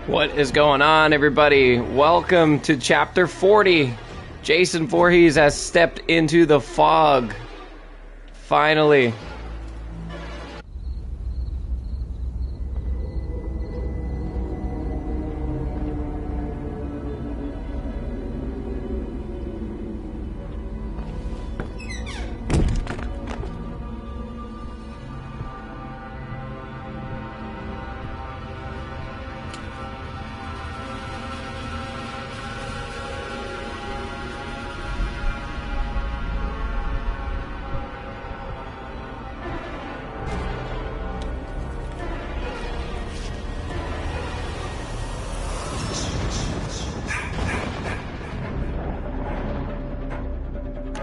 What is going on, everybody? Welcome to Chapter 40. Jason Voorhees has stepped into the fog. Finally.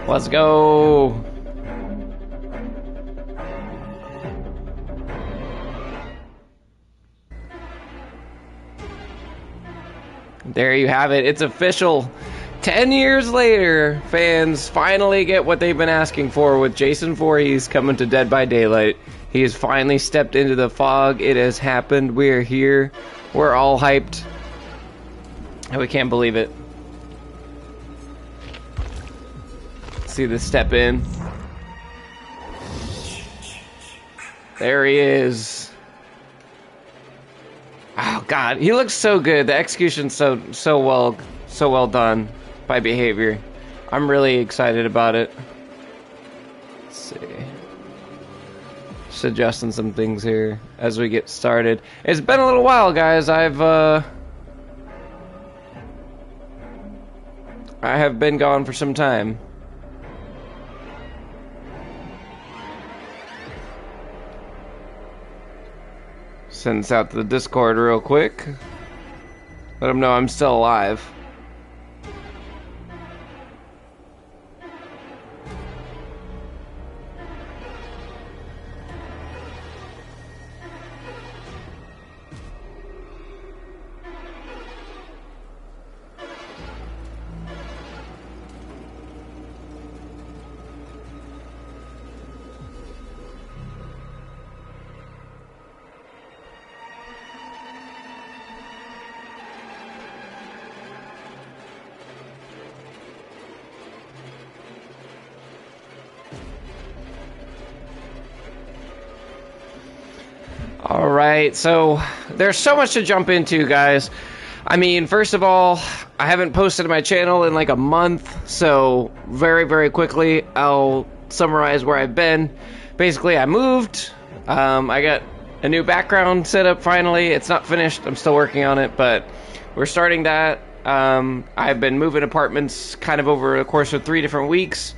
Let's go. There you have it. It's official. 10 years later, fans finally get what they've been asking for with Jason Voorhees coming to Dead by Daylight. He has finally stepped into the fog. It has happened. We're here. We're all hyped. And we can't believe it. See the step in. There he is. Oh God, he looks so good. The execution's so well done by Behavior. I'm really excited about it. Let's see. Just adjusting some things here as we get started. It's been a little while, guys. I have been gone for some time. Send this out to the Discord real quick. Let them know I'm still alive. Alright, so there's so much to jump into, guys. I mean, first of all, I haven't posted to my channel in like a month, so very quickly I'll summarize where I've been. Basically, I moved, I got a new background set up finally. It's not finished, I'm still working on it, but we're starting that. I've been moving apartments kind of over the course of 3 different weeks.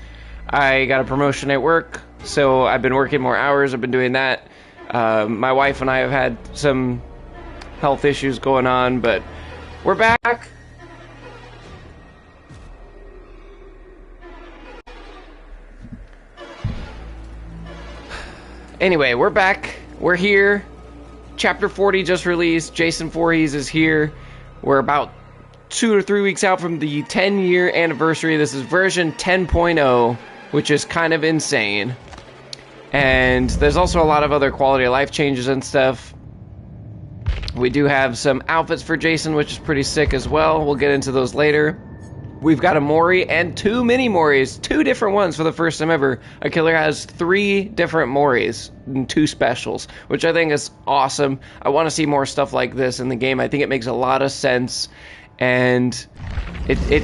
I got a promotion at work, so I've been working more hours, I've been doing that. My wife and I have had some health issues going on, but we're back. Anyway, we're back. We're here. Chapter 40 just released. Jason Voorhees is here. We're about 2 or 3 weeks out from the 10-year anniversary. This is version 10.0, which is kind of insane. And there's also a lot of other quality of life changes and stuff. We do have some outfits for Jason, which is pretty sick as well. We'll get into those later. We've got a Mori and 2 mini Moris, 2 different ones for the first time ever. A killer has 3 different Moris and 2 specials, which I think is awesome. I want to see more stuff like this in the game. I think it makes a lot of sense, and it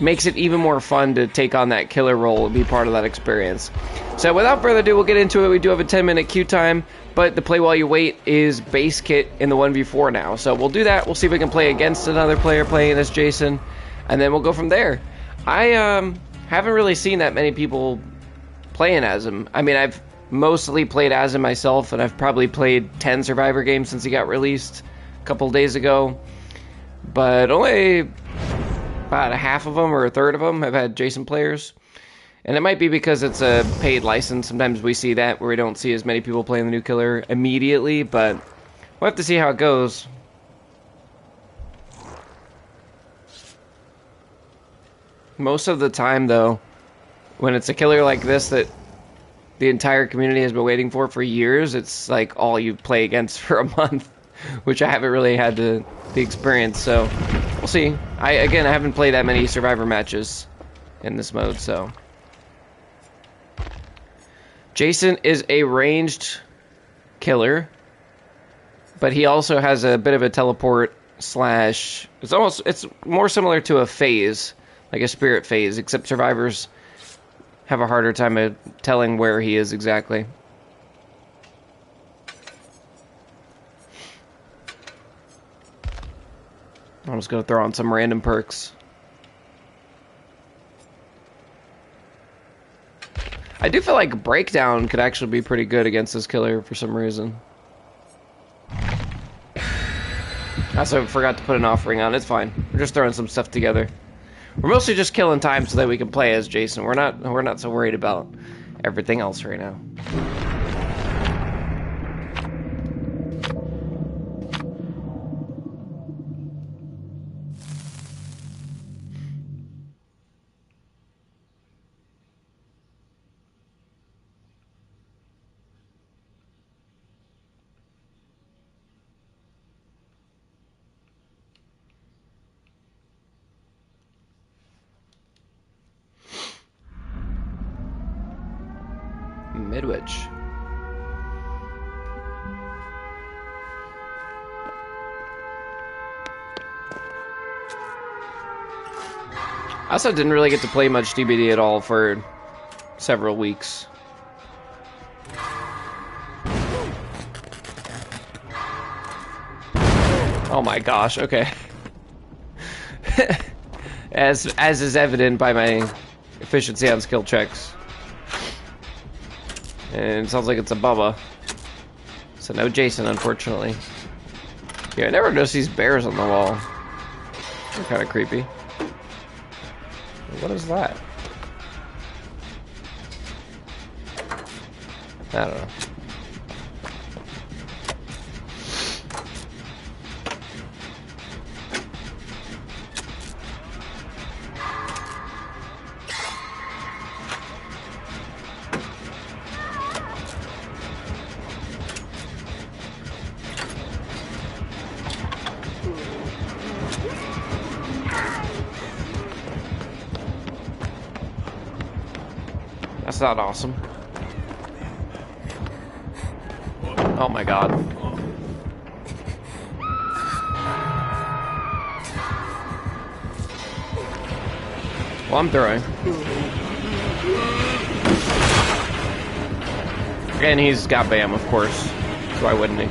makes it even more fun to take on that killer role and be part of that experience. So without further ado, we'll get into it. We do have a 10-minute queue time, but the play while you wait is base kit in the 1v4 now. So we'll do that. We'll see if we can play against another player playing as Jason, and then we'll go from there. I haven't really seen that many people playing as him. I mean, I've mostly played as him myself, and I've probably played 10 Survivor games since he got released a couple days ago, but only about a half of them or a third of them have had Jason players. And it might be because it's a paid license. Sometimes we see that where we don't see as many people playing the new killer immediately, but we'll have to see how it goes. Most of the time, though, when it's a killer like this that the entire community has been waiting for years, it's like all you play against for a month. which I haven't really had the experience, so we'll see. I haven't played that many Survivor matches in this mode, so. Jason is a ranged killer, but he also has a bit of a teleport slash... It's more similar to a phase, like a spirit phase, except survivors have a harder time of telling where he is exactly. I'm just gonna throw on some random perks. I do feel like Breakdown could actually be pretty good against this killer for some reason. I also forgot to put an offering on. It's fine. We're just throwing some stuff together. We're mostly just killing time so that we can play as Jason. We're not so worried about everything else right now. Midwich. I also didn't really get to play much DBD at all for several weeks. Oh my gosh, okay. as is evident by my efficiency on skill checks. And it sounds like it's a Bubba. So no Jason, unfortunately. Yeah, I never noticed these bears on the wall. They're kind of creepy. What is that? I don't know. That's not awesome. Oh my god. Well, I'm throwing. And he's got BAM, of course. So why wouldn't he?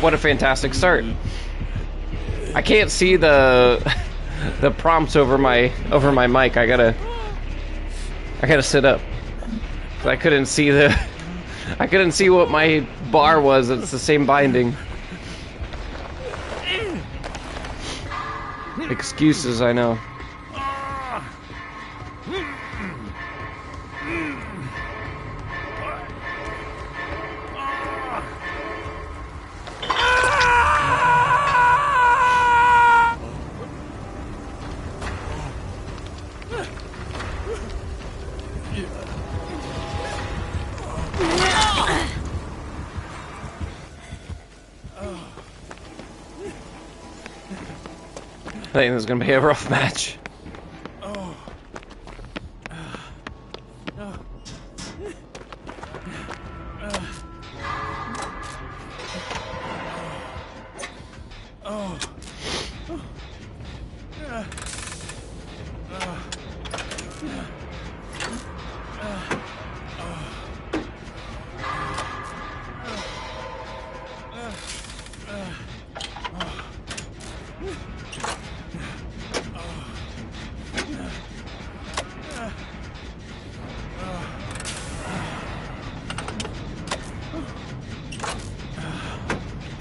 What a fantastic start. I can't see the prompts over my mic. I gotta sit up. I couldn't see what my bar was. It's the same binding. Excuses, I know. I think this is gonna be a rough match.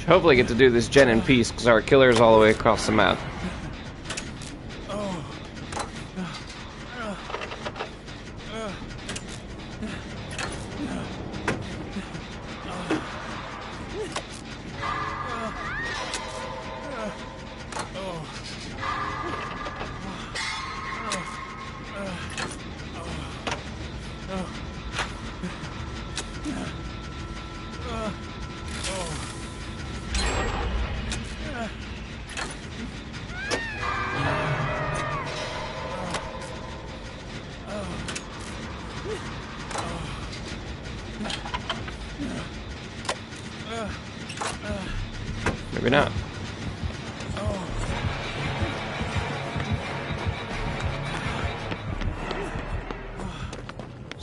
Hopefully get to do this gen in peace, because our killer is all the way across the map.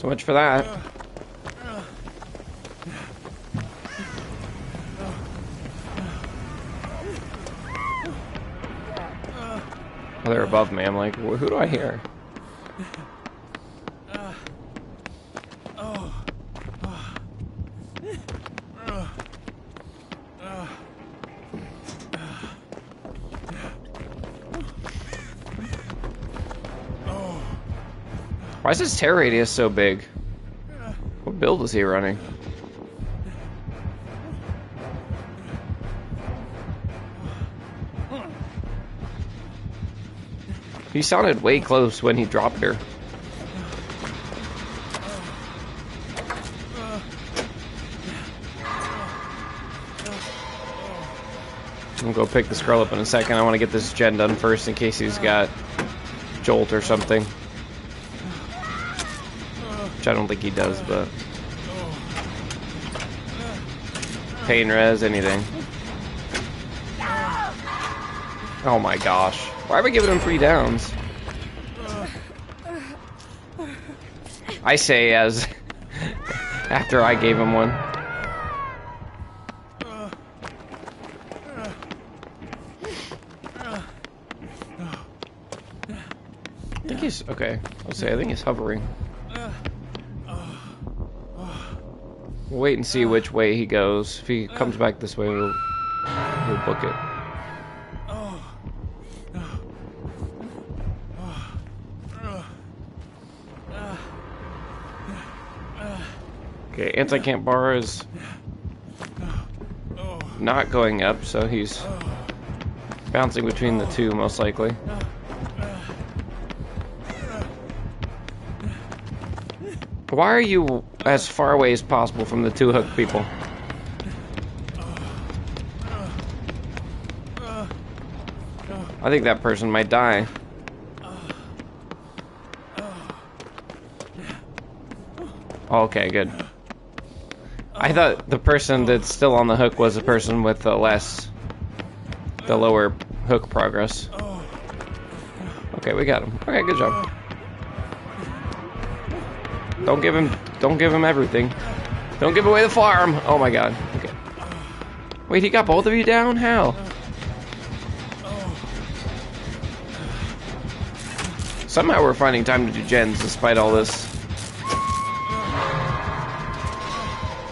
So much for that. Oh, they're above me. I'm like, who do I hear? Why is his tear radius so big? What build is he running? He sounded way close when he dropped her. I'm gonna go pick the scroll up in a second. I want to get this gen done first in case he's got Jolt or something. Which I don't think he does, but... Pain res, anything. Oh my gosh. Why are we giving him 3 downs? I say as... after I gave him one. I think he's... okay. I'll say I think he's hovering. We'll wait and see which way he goes. If he comes back this way, we'll book it. Okay, anti-camp bar is not going up, so he's bouncing between the two, most likely. Why are you as far away as possible from the 2 hook people? I think that person might die. Oh, okay, good. I thought the person that's still on the hook was the person with the lower hook progress. Okay, we got him. Okay, good job. Don't give him everything. Don't give away the farm. Oh my god. Okay. Wait, he got both of you down? How? Somehow we're finding time to do gens despite all this.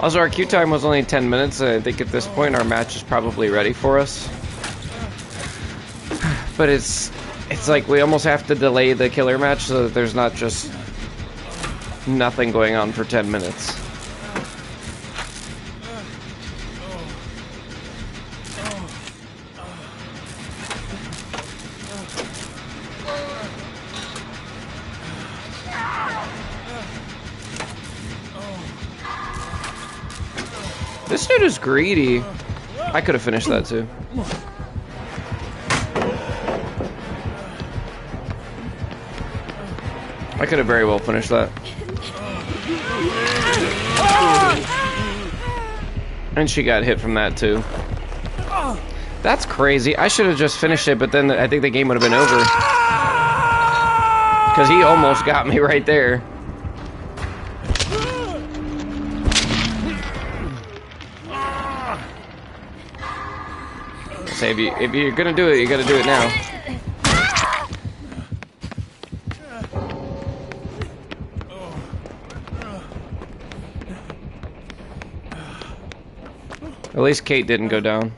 Also, our queue time was only 10 minutes. I think at this point our match is probably ready for us. But it's like we almost have to delay the killer match so that there's not just nothing going on for 10 minutes. This dude is greedy. I could have finished that too. I could have very well finished that. And she got hit from that too. That's crazy. I should have just finished it, but then I think the game would have been over. Because he almost got me right there. Say, if you're gonna do it, you gotta do it now. At least Kate didn't go down.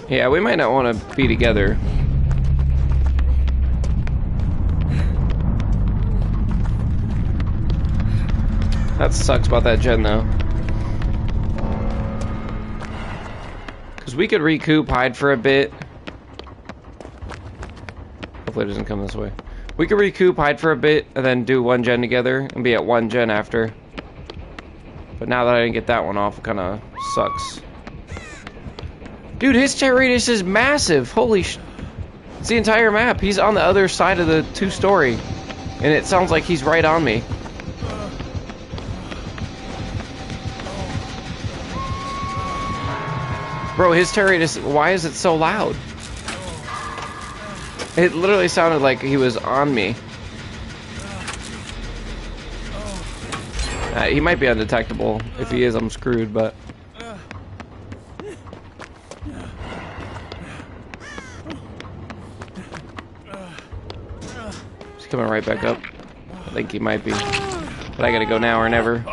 Yeah, we might not want to be together. That sucks about that gen, though. Because we could recoup, hide for a bit. Hopefully it doesn't come this way. We could recoup, hide for a bit, and then do 1 gen together, and be at 1 gen after. But now that I didn't get that one off, it kind of sucks. Dude, his tear radius is massive! Holy sh... It's the entire map. He's on the other side of the 2-story. And it sounds like he's right on me. Bro, his tear radius... Why is it so loud? It literally sounded like he was on me. He might be undetectable. If he is, I'm screwed, but... He's coming right back up. I think he might be. But I gotta go now or never.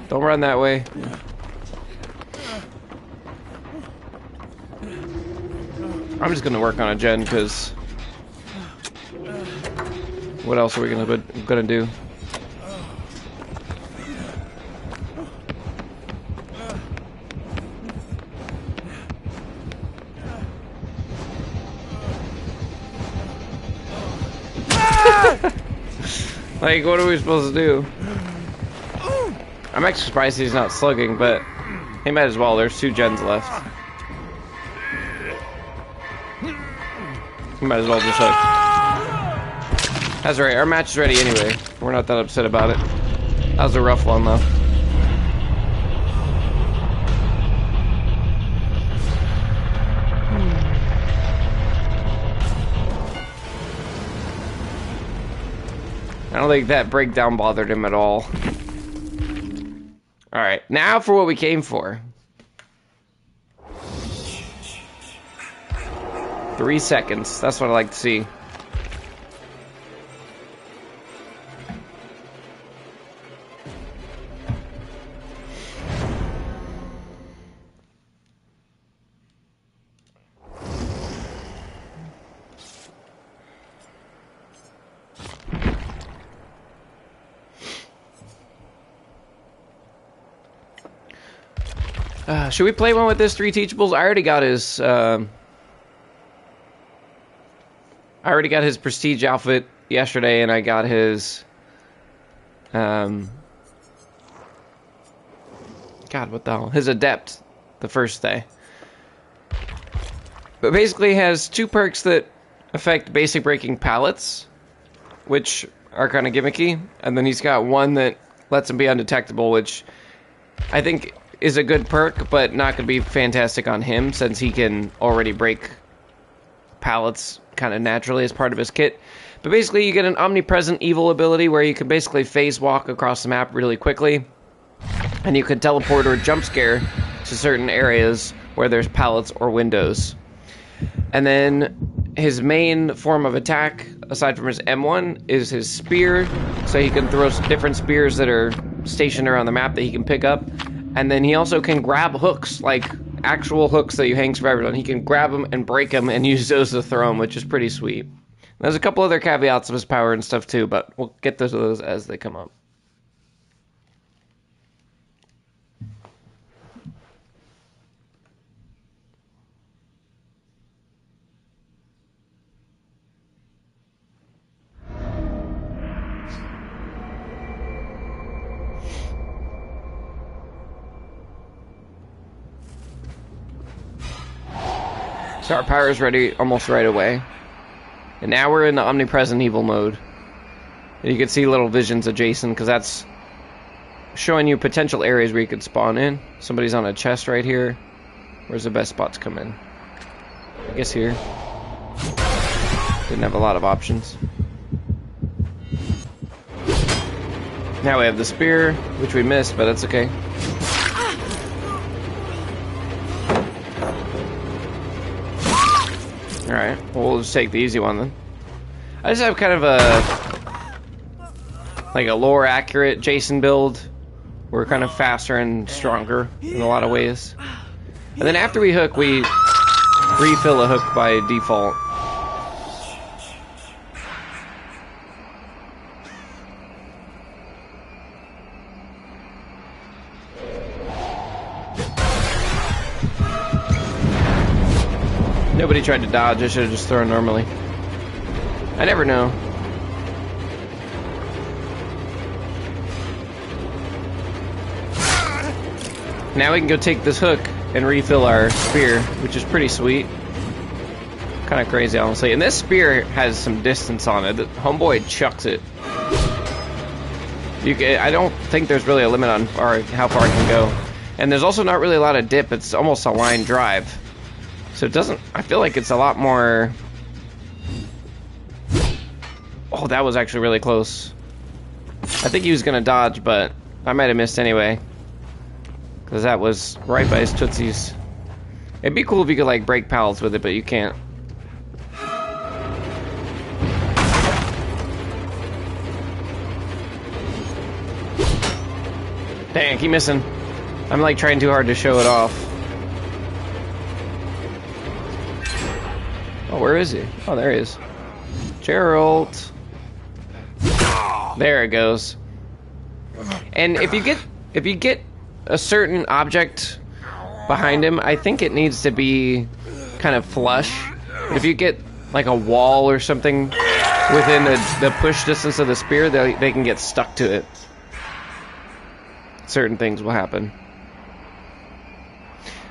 Don't run that way. I'm just gonna work on a gen, because... What else are we gonna do? Like, what are we supposed to do? I'm actually surprised he's not slugging, but he might as well. There's 2 gens left. He might as well just hook. That's right, our match is ready anyway. We're not that upset about it. That was a rough one, though. I don't think that breakdown bothered him at all. Alright, now for what we came for. 3 seconds, that's what I like to see. Should we play one with this 3 teachables? I already got his prestige outfit yesterday, and I got his God, what the hell? His adept the first day. But basically he has 2 perks that affect basic breaking pallets, which are kind of gimmicky, and then he's got one that lets him be undetectable, which I think is a good perk, but not going to be fantastic on him, since he can already break pallets kind of naturally as part of his kit. But basically, you get an omnipresent evil ability where you can basically phase walk across the map really quickly, and you can teleport or jump scare to certain areas where there's pallets or windows. And then his main form of attack, aside from his M1, is his spear, so he can throw different spears that are stationed around the map that he can pick up. And then he also can grab hooks, like actual hooks that you hang survivors on. He can grab them and break them and use those to throw them, which is pretty sweet. There's a couple other caveats of his power and stuff too, but we'll get to those as they come up. So our power is ready almost right away. And now we're in the omnipresent evil mode. And you can see little visions of Jason, because that's showing you potential areas where you could spawn in. Somebody's on a chest right here. Where's the best spot to come in? I guess here. Didn't have a lot of options. Now we have the spear, which we missed, but that's okay. Alright, well, we'll just take the easy one then. I just have kind of a lore accurate Jason build. We're kind of faster and stronger in a lot of ways. And then after we hook, we refill a hook by default. Nobody tried to dodge. I should have just thrown normally. I never know. Now we can go take this hook and refill our spear, which is pretty sweet. Kind of crazy, honestly. And this spear has some distance on it. Homeboy chucks it. I don't think there's really a limit on how far it can go. And there's also not really a lot of dip. It's almost a line drive. So it doesn't... I feel like it's a lot more... Oh, that was actually really close. I think he was gonna dodge, but I might have missed anyway. Because that was right by his tootsies. It'd be cool if you could, like, break pallets with it, but you can't. Dang, keep missing. I'm, like, trying too hard to show it off. Oh, where is he? Oh, there he is. Gerald. There it goes. And if you get a certain object behind him, I think it needs to be kind of flush. But if you get like a wall or something within the push distance of the spear, they can get stuck to it. Certain things will happen.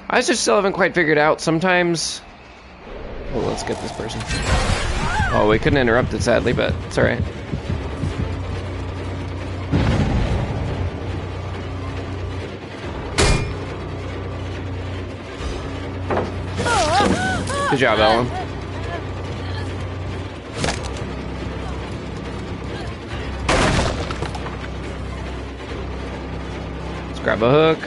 I just still haven't quite figured out. Sometimes... Oh, let's get this person. Oh, we couldn't interrupt it, sadly, but it's alright. Good job, Ellen. Let's grab a hook.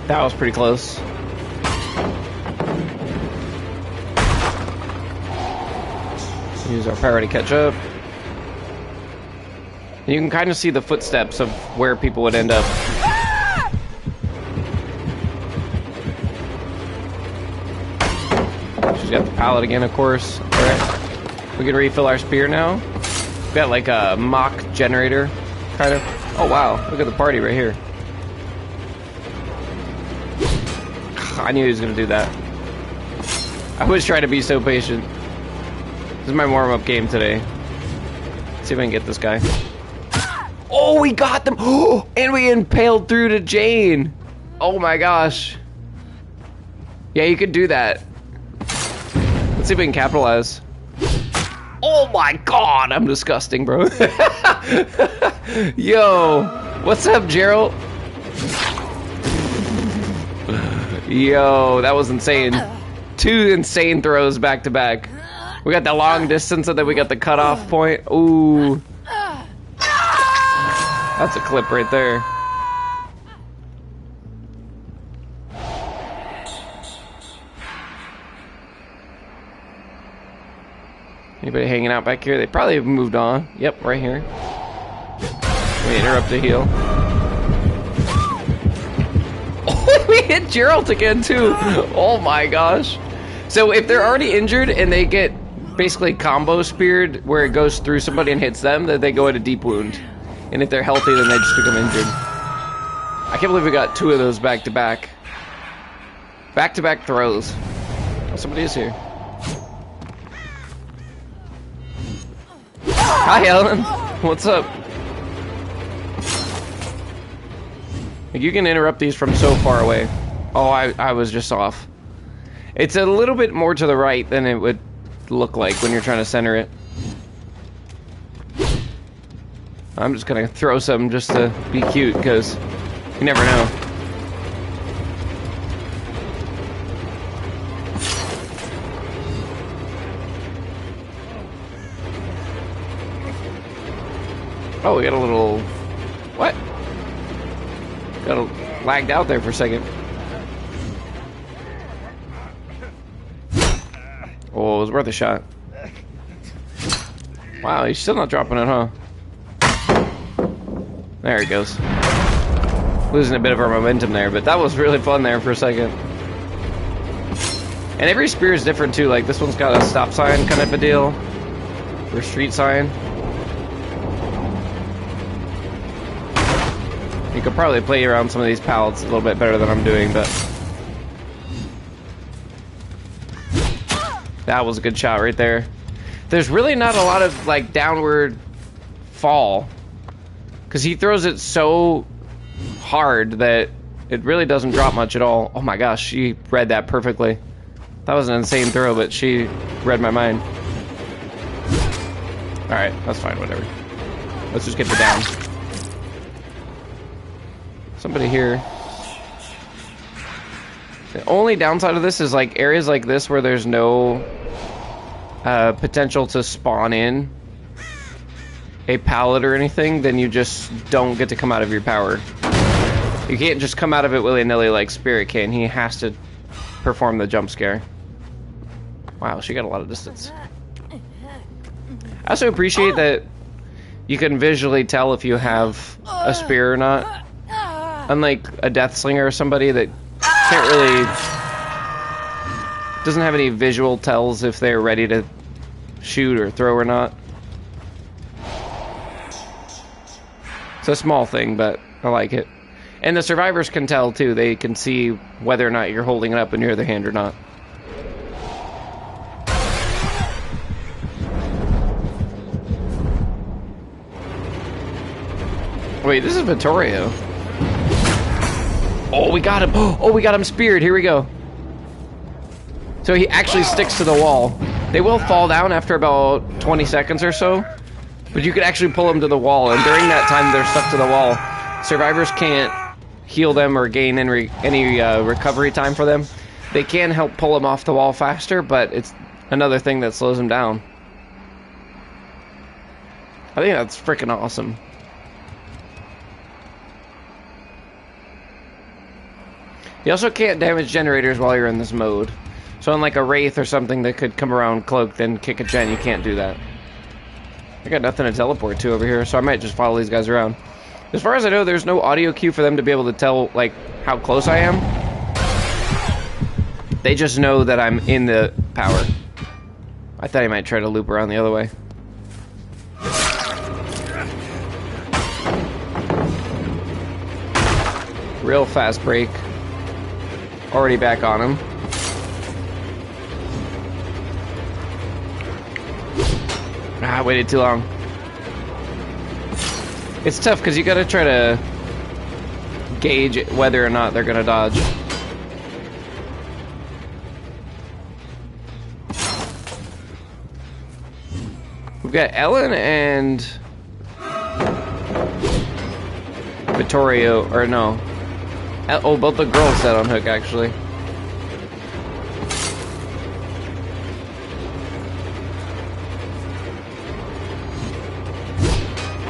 That was pretty close. Use our power to catch up. You can kind of see the footsteps of where people would end up. She's got the pallet again, of course. Alright. We can refill our spear now. We've got like a mock generator, kind of. Oh wow, look at the party right here. I knew he was gonna do that. I was trying to be so patient. This is my warm-up game today. Let's see if I can get this guy. Oh, we got them! Oh, and we impaled through to Jane! Oh my gosh. Yeah, you could do that. Let's see if we can capitalize. Oh my god, I'm disgusting, bro. Yo, what's up, Gerald? Yo, that was insane. 2 insane throws back to back. We got the long distance and then we got the cutoff point. Ooh. That's a clip right there. Anybody hanging out back here? They probably have moved on. Yep, right here. We interrupt the heal. Oh, we hit Gerald again too. Oh my gosh. So if they're already injured and they get basically combo speared where it goes through somebody and hits them, then they go into deep wound. And if they're healthy, then they just become injured. I can't believe we got 2 of those back to back. Back to back throws. Oh, somebody is here. Hi, Ellen. What's up? You can interrupt these from so far away. Oh, I was just off. It's a little bit more to the right than it would look like when you're trying to center it. I'm just gonna throw some just to be cute, because you never know. Oh, we got a little... What? Got a lagged out there for a second. Oh, it was worth a shot. Wow, he's still not dropping it, huh? There he goes. Losing a bit of our momentum there, but that was really fun there for a second. And every spear is different too, like this one's got a stop sign kind of a deal. Or a street sign. You could probably play around some of these pallets a little bit better than I'm doing, but... That was a good shot right there. There's really not a lot of, like, downward fall. Because he throws it so hard that it really doesn't drop much at all. Oh my gosh, she read that perfectly. That was an insane throw, but she read my mind. Alright, that's fine, whatever. Let's just get the down. Somebody here. The only downside of this is like areas like this where there's no potential to spawn in a pallet or anything, then you just don't get to come out of your power. You can't just come out of it willy-nilly like Spirit can. He has to perform the jump scare. Wow, she got a lot of distance. I also appreciate that you can visually tell if you have a spear or not. Unlike a death slinger or somebody that can't really... doesn't have any visual tells if they're ready to shoot or throw or not. It's a small thing, but I like it. And the survivors can tell too. They can see whether or not you're holding it up in your other hand or not. Wait, this is Vittorio. Oh, we got him. Oh, we got him speared. Here we go. So he actually sticks to the wall. They will fall down after about 20 seconds or so. But you could actually pull them to the wall. And during that time they're stuck to the wall, survivors can't heal them or gain any recovery time for them. They can help pull them off the wall faster, but it's another thing that slows them down. I think that's freaking awesome. You also can't damage generators while you're in this mode. So unlike a Wraith or something that could come around cloaked and kick a gen, you can't do that. I got nothing to teleport to over here, so I might just follow these guys around. As far as I know, there's no audio cue for them to be able to tell, like, how close I am. They just know that I'm in the power. I thought he might try to loop around the other way. Real fast break. Already back on him. Ah, I waited too long. It's tough because you gotta try to gauge whether or not they're gonna dodge. We've got Ellen and Vittorio, or no. Oh, both the girls dead on hook, actually.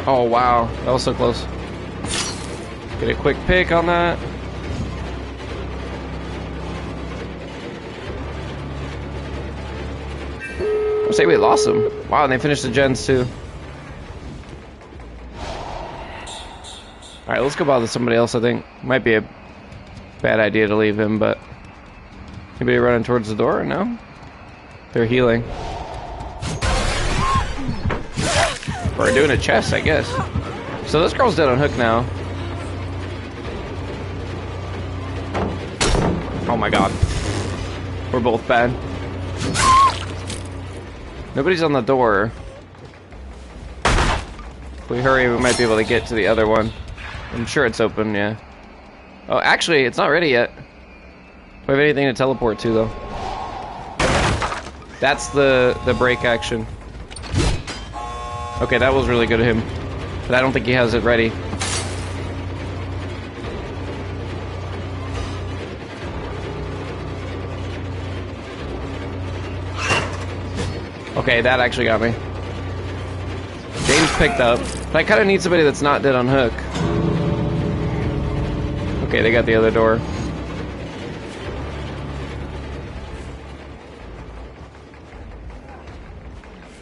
Oh, wow. That was so close. Get a quick pick on that. I'll say we lost them. Wow, and they finished the gens, too. Alright, let's go bother somebody else, I think. Might be a bad idea to leave him, but... Anybody running towards the door? No? They're healing. Or doing a chest, I guess. So this girl's dead on hook now. Oh my god. We're both bad. Nobody's on the door. If we hurry, we might be able to get to the other one. I'm sure it's open, yeah. Oh, actually, it's not ready yet. Do we have anything to teleport to, though? That's the break action. Okay, that was really good of him. But I don't think he has it ready. Okay, that actually got me. James picked up. But I kind of need somebody that's not dead on hook. Okay, they got the other door.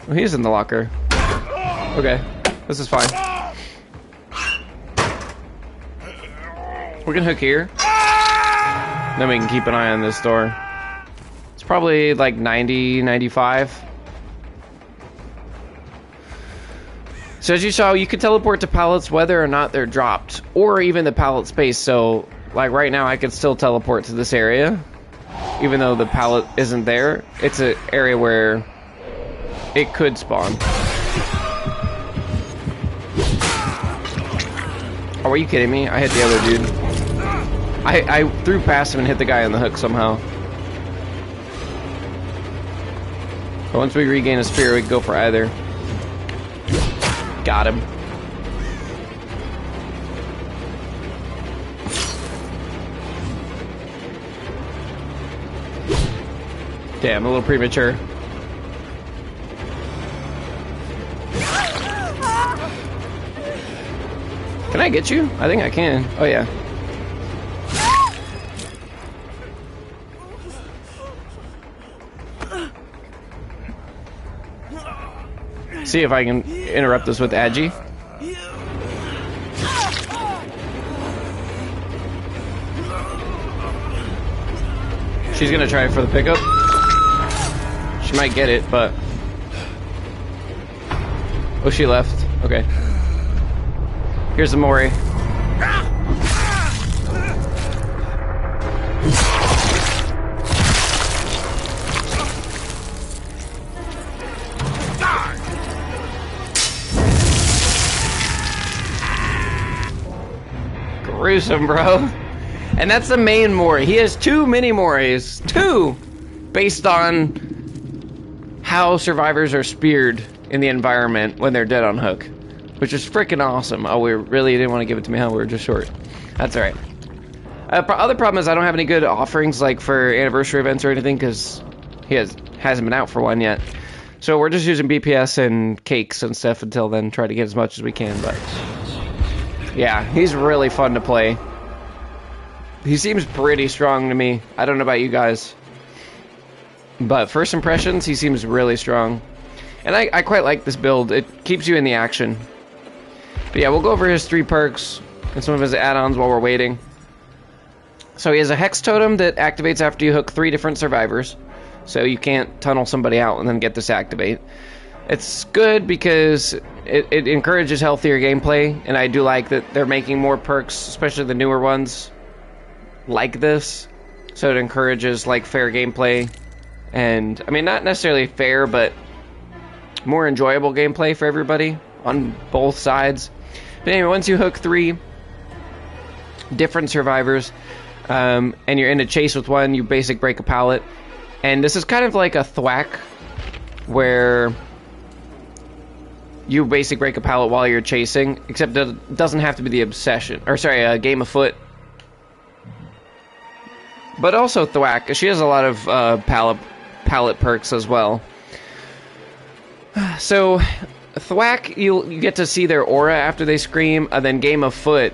Oh, he's in the locker. Okay, this is fine. We can hook here. Then we can keep an eye on this door. It's probably like 90, 95. So as you saw, you can teleport to pallets whether or not they're dropped, or even the pallet space. So, like right now, I could still teleport to this area, even though the pallet isn't there. It's an area where it could spawn. Oh, are you kidding me? I hit the other dude. I threw past him and hit the guy on the hook somehow. But once we regain a spear, we can go for either. Got him. Damn, a little premature. Can I get you? I think I can. Oh, yeah. See if I can interrupt this with Agi. She's gonna try for the pickup. She might get it, but... Oh, she left. Okay. Here's the Mori. Gruesome, bro. And that's the main Mori. He has 2 mini Moris. 2! Based on how survivors are speared in the environment when they're dead on hook. Which is freaking awesome. Oh, we really didn't want to give it to me, huh? We were just short. That's alright. Other problem is I don't have any good offerings like for anniversary events or anything because he hasn't been out for one yet. So we're just using BPS and cakes and stuff until then, try to get as much as we can, but... Yeah, he's really fun to play. He seems pretty strong to me. I don't know about you guys. But first impressions, he seems really strong. And I quite like this build. It keeps you in the action. But yeah, we'll go over his 3 perks and some of his add-ons while we're waiting. So he has a Hex Totem that activates after you hook 3 different survivors. So you can't tunnel somebody out and then get this activate. It's good because it encourages healthier gameplay, and I do like that they're making more perks, especially the newer ones, like this. So it encourages like fair gameplay, and I mean not necessarily fair, but more enjoyable gameplay for everybody on both sides. But anyway, once you hook 3 different survivors, and you're in a chase with one, you basic break a pallet, and this is kind of like a thwack where you basic break a pallet while you're chasing, except it doesn't have to be the obsession, or sorry, a game of foot. But also thwack, she has a lot of pallet perks as well. So thwack, you get to see their aura after they scream, and then game of foot,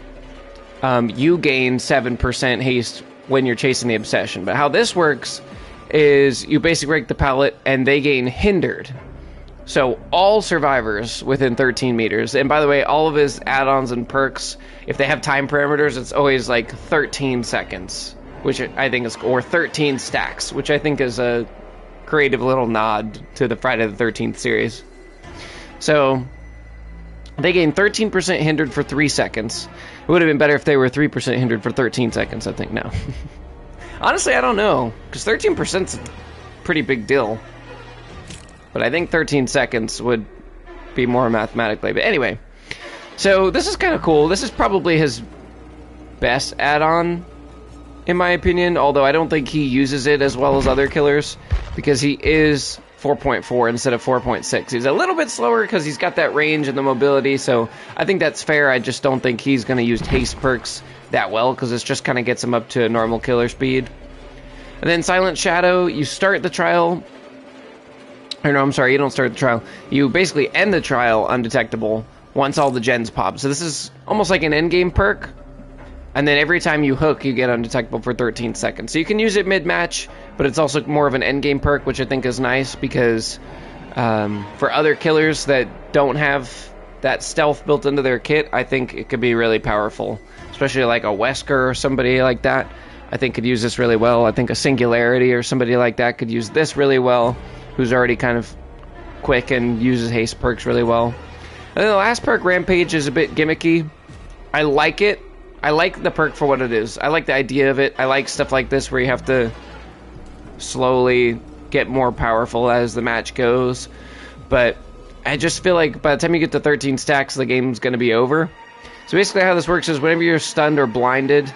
you gain 7% haste when you're chasing the obsession. But how this works is you basic break the pallet and they gain hindered. So all survivors within 13 meters, and by the way, all of his add-ons and perks, if they have time parameters, it's always like 13 seconds, which I think is, or 13 stacks, which I think is a creative little nod to the Friday the 13th series. So they gain 13% hindered for 3 seconds. It would have been better if they were 3% hindered for 13 seconds, I think, now. Honestly, I don't know, because 13% is a pretty big deal. But I think 13 seconds would be more mathematically. But anyway, so this is kind of cool. This is probably his best add-on, in my opinion, although I don't think he uses it as well as other killers, because he is 4.4 instead of 4.6. He's a little bit slower because he's got that range and the mobility, so I think that's fair. I just don't think he's going to use haste perks that well, because it just kind of gets him up to normal killer speed. And then Silent Shadow, you start the trial... Or no, I'm sorry, you don't start the trial. You basically end the trial undetectable once all the gens pop. So this is almost like an endgame perk. And then every time you hook, you get undetectable for 13 seconds. So you can use it mid-match, but it's also more of an endgame perk, which I think is nice because for other killers that don't have that stealth built into their kit, I think it could be really powerful. Especially like a Wesker or somebody like that, I think could use this really well. I think a Singularity or somebody like that could use this really well, who's already kind of quick and uses haste perks really well. And then the last perk, Rampage, is a bit gimmicky. I like it. I like the perk for what it is. I like the idea of it. I like stuff like this where you have to slowly get more powerful as the match goes. But I just feel like by the time you get to 13 stacks, the game's going to be over. So basically how this works is whenever you're stunned or blinded,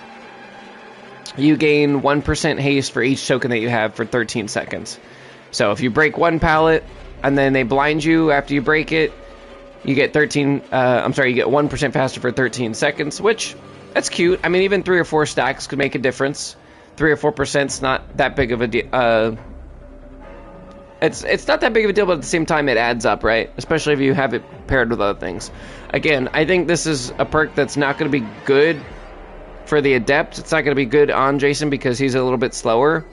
you gain 1% haste for each token that you have for 13 seconds. So if you break one pallet and then they blind you after you break it, you get you get 1% faster for 13 seconds, which that's cute. I mean, even 3 or 4 stacks could make a difference. 3 or 4% is not that big of a It's not that big of a deal, but at the same time it adds up, right? Especially if you have it paired with other things. Again, I think this is a perk that's not going to be good for the Adept. It's not going to be good on Jason because he's a little bit slower.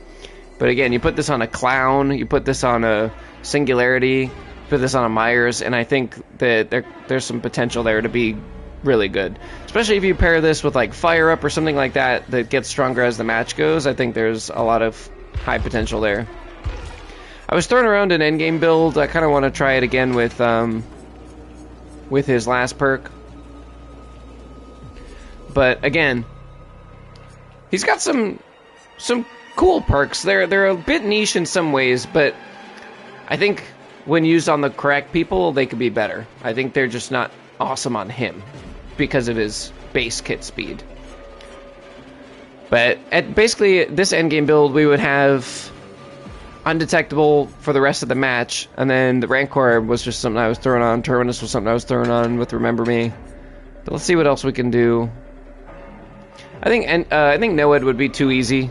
But again, you put this on a Clown, you put this on a Singularity, put this on a Myers, and I think that there's some potential there to be really good. Especially if you pair this with like Fire Up or something like that that gets stronger as the match goes. I think there's a lot of high potential there. I was throwing around an endgame build. I kind of want to try it again with his last perk. But again, he's got some cool perks. They're a bit niche in some ways, but I think when used on the correct people, they could be better. I think they're just not awesome on him because of his base kit speed. But at basically this endgame build, we would have undetectable for the rest of the match, and then the Rancor was just something I was throwing on. Terminus was something I was throwing on with Remember Me. But let's see what else we can do. I think Noed would be too easy,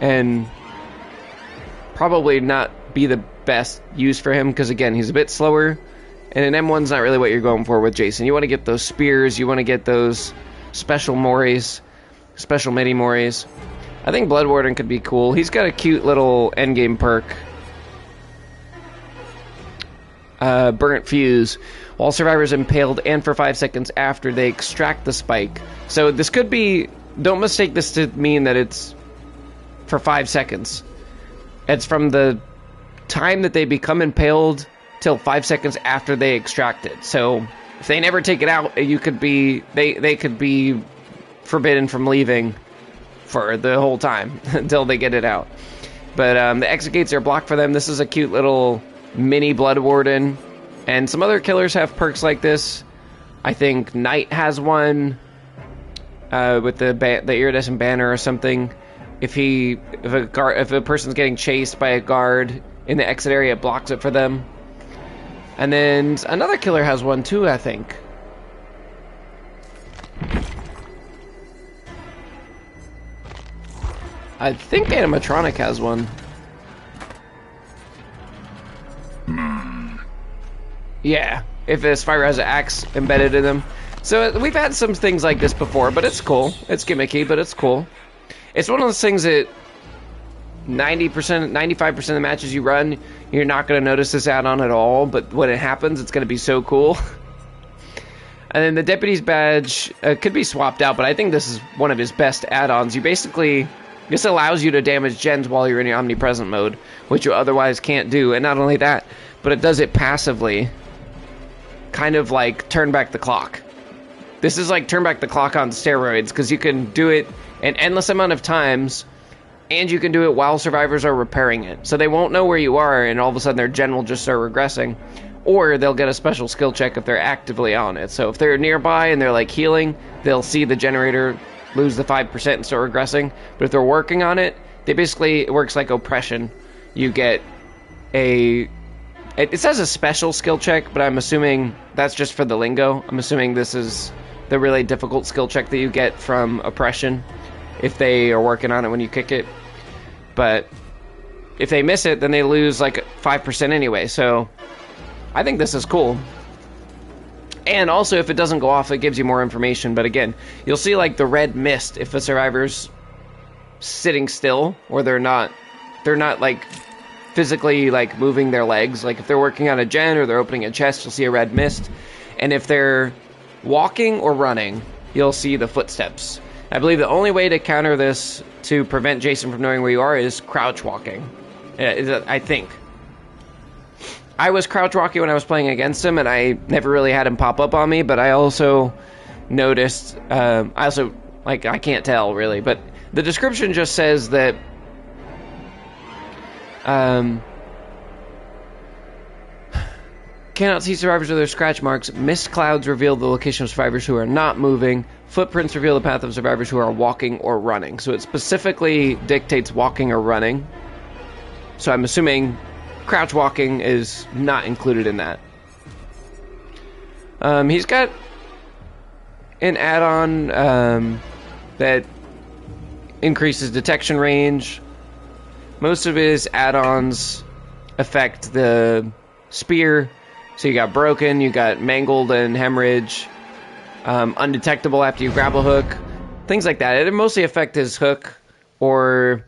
and probably not be the best use for him, because again, he's a bit slower, and an M1's not really what you're going for with Jason. You want to get those spears, you want to get those special Moris, special midi Moris. I think Blood Warden could be cool. He's got a cute little endgame perk. Burnt Fuse. While survivors impaled and for 5 seconds after they extract the spike. So this could be... Don't mistake this to mean that it's for 5 seconds. It's from the time that they become impaled till 5 seconds after they extract it. So if they never take it out, you could be... They could be forbidden from leaving for the whole time until they get it out. But the exit gates are blocked for them. This is a cute little mini Blood Warden, and some other killers have perks like this. I think Knight has one with the iridescent banner or something. If a person's getting chased by a guard in the exit area, it blocks it for them. And then another killer has one too, I think. I think Animatronic has one. Yeah, if the Spyro has an axe embedded in them. So we've had some things like this before, but it's cool. It's gimmicky, but it's cool. It's one of those things that 90%, 95% of the matches you run, you're not going to notice this add-on at all, but when it happens, it's going to be so cool. And then the Deputy's Badge could be swapped out, but I think this is one of his best add-ons. You basically... This allows you to damage gens while you're in your omnipresent mode, which you otherwise can't do. And not only that, but it does it passively. Kind of like turn back the clock. This is like turn back the clock on steroids, because you can do it an endless amount of times, and you can do it while survivors are repairing it. So they won't know where you are, and all of a sudden their gen will just start regressing. Or they'll get a special skill check if they're actively on it. So if they're nearby and they're like healing, they'll see the generator lose the 5% and start regressing. But if they're working on it, it works like oppression. You get it says a special skill check, but I'm assuming that's just for the lingo. I'm assuming this is the really difficult skill check that you get from oppression if they are working on it when you kick it. But if they miss it, then they lose like 5% anyway. So I think this is cool. And also, if it doesn't go off, it gives you more information. But again, you'll see like the red mist if a survivor's sitting still, or they're not like physically like moving their legs. Like if they're working on a gen or they're opening a chest, you'll see a red mist. And if they're walking or running, you'll see the footsteps. I believe the only way to counter this to prevent Jason from knowing where you are is crouch walking. I think. I was crouch walking when I was playing against him, and I never really had him pop up on me, but I also noticed, I can't tell really, but the description just says that, cannot see survivors with their scratch marks, mist clouds reveal the location of survivors who are not moving, footprints reveal the path of survivors who are walking or running. So it specifically dictates walking or running. So I'm assuming crouch walking is not included in that. He's got an add-on that increases detection range. Most of his add-ons affect the spear. So you got broken, you got mangled and hemorrhage, undetectable after you grapple hook, things like that. It mostly affect his hook, or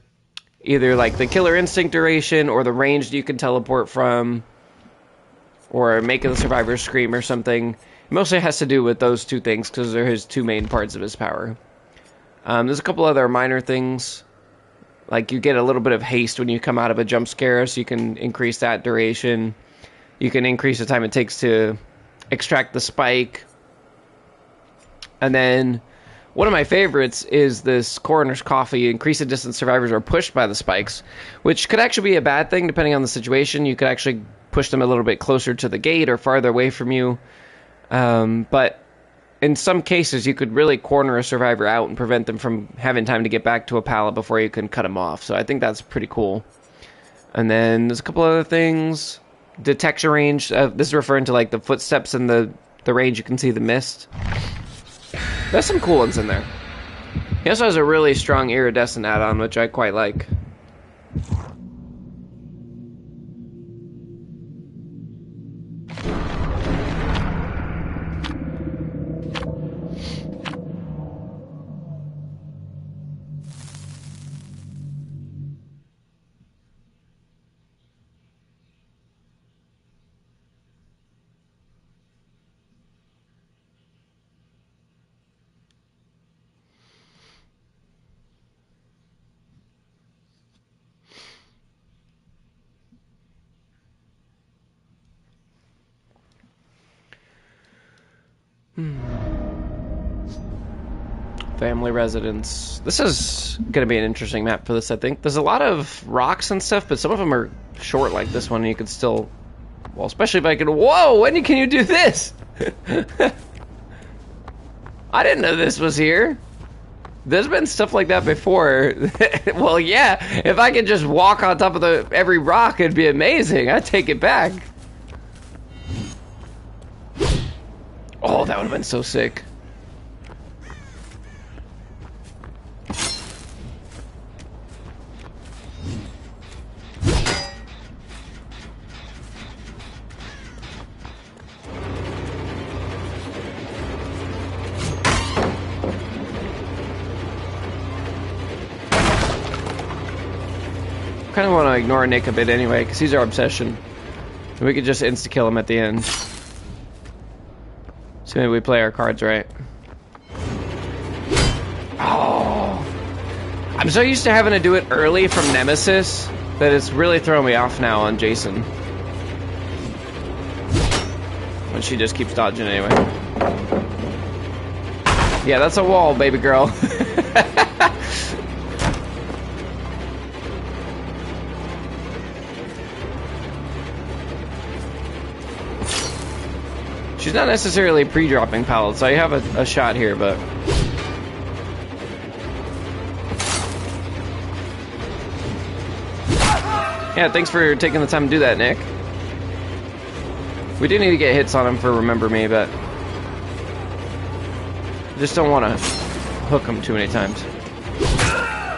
either like the killer instinct duration, or the range that you can teleport from, or making the survivor scream or something. It mostly has to do with those two things, because they're his two main parts of his power. There's a couple other minor things, like you get a little bit of haste when you come out of a jump scare, so you can increase that duration. You can increase the time it takes to extract the spike. And then one of my favorites is this coroner's coffee. Increase the distance survivors are pushed by the spikes, which could actually be a bad thing depending on the situation. You could actually push them a little bit closer to the gate or farther away from you. But in some cases, you could really corner a survivor out and prevent them from having time to get back to a pallet before you can cut them off. So I think that's pretty cool. And then there's a couple other things. Detection range. This is referring to like the footsteps and the range you can see the mist. There's some cool ones in there. He also has a really strong iridescent add-on, which I quite like. Family residence. This is going to be an interesting map for this, I think. There's a lot of rocks and stuff, but some of them are short like this one, and you could still... Well, especially if I could... Whoa! When can you do this? I didn't know this was here. There's been stuff like that before. Well, yeah. If I could just walk on top of every rock, it'd be amazing. I'd take it back. Oh, that would have been so sick. I kind of want to ignore Nick a bit anyway, because he's our obsession. And we could just insta-kill him at the end. So maybe we play our cards right. Oh! I'm so used to having to do it early from Nemesis that it's really throwing me off now on Jason. When she just keeps dodging anyway. Yeah, that's a wall, baby girl. She's not necessarily pre-dropping pallets, so you have a shot here, but... Yeah, thanks for taking the time to do that, Nick. We do need to get hits on him for Remember Me, but... I just don't want to hook him too many times.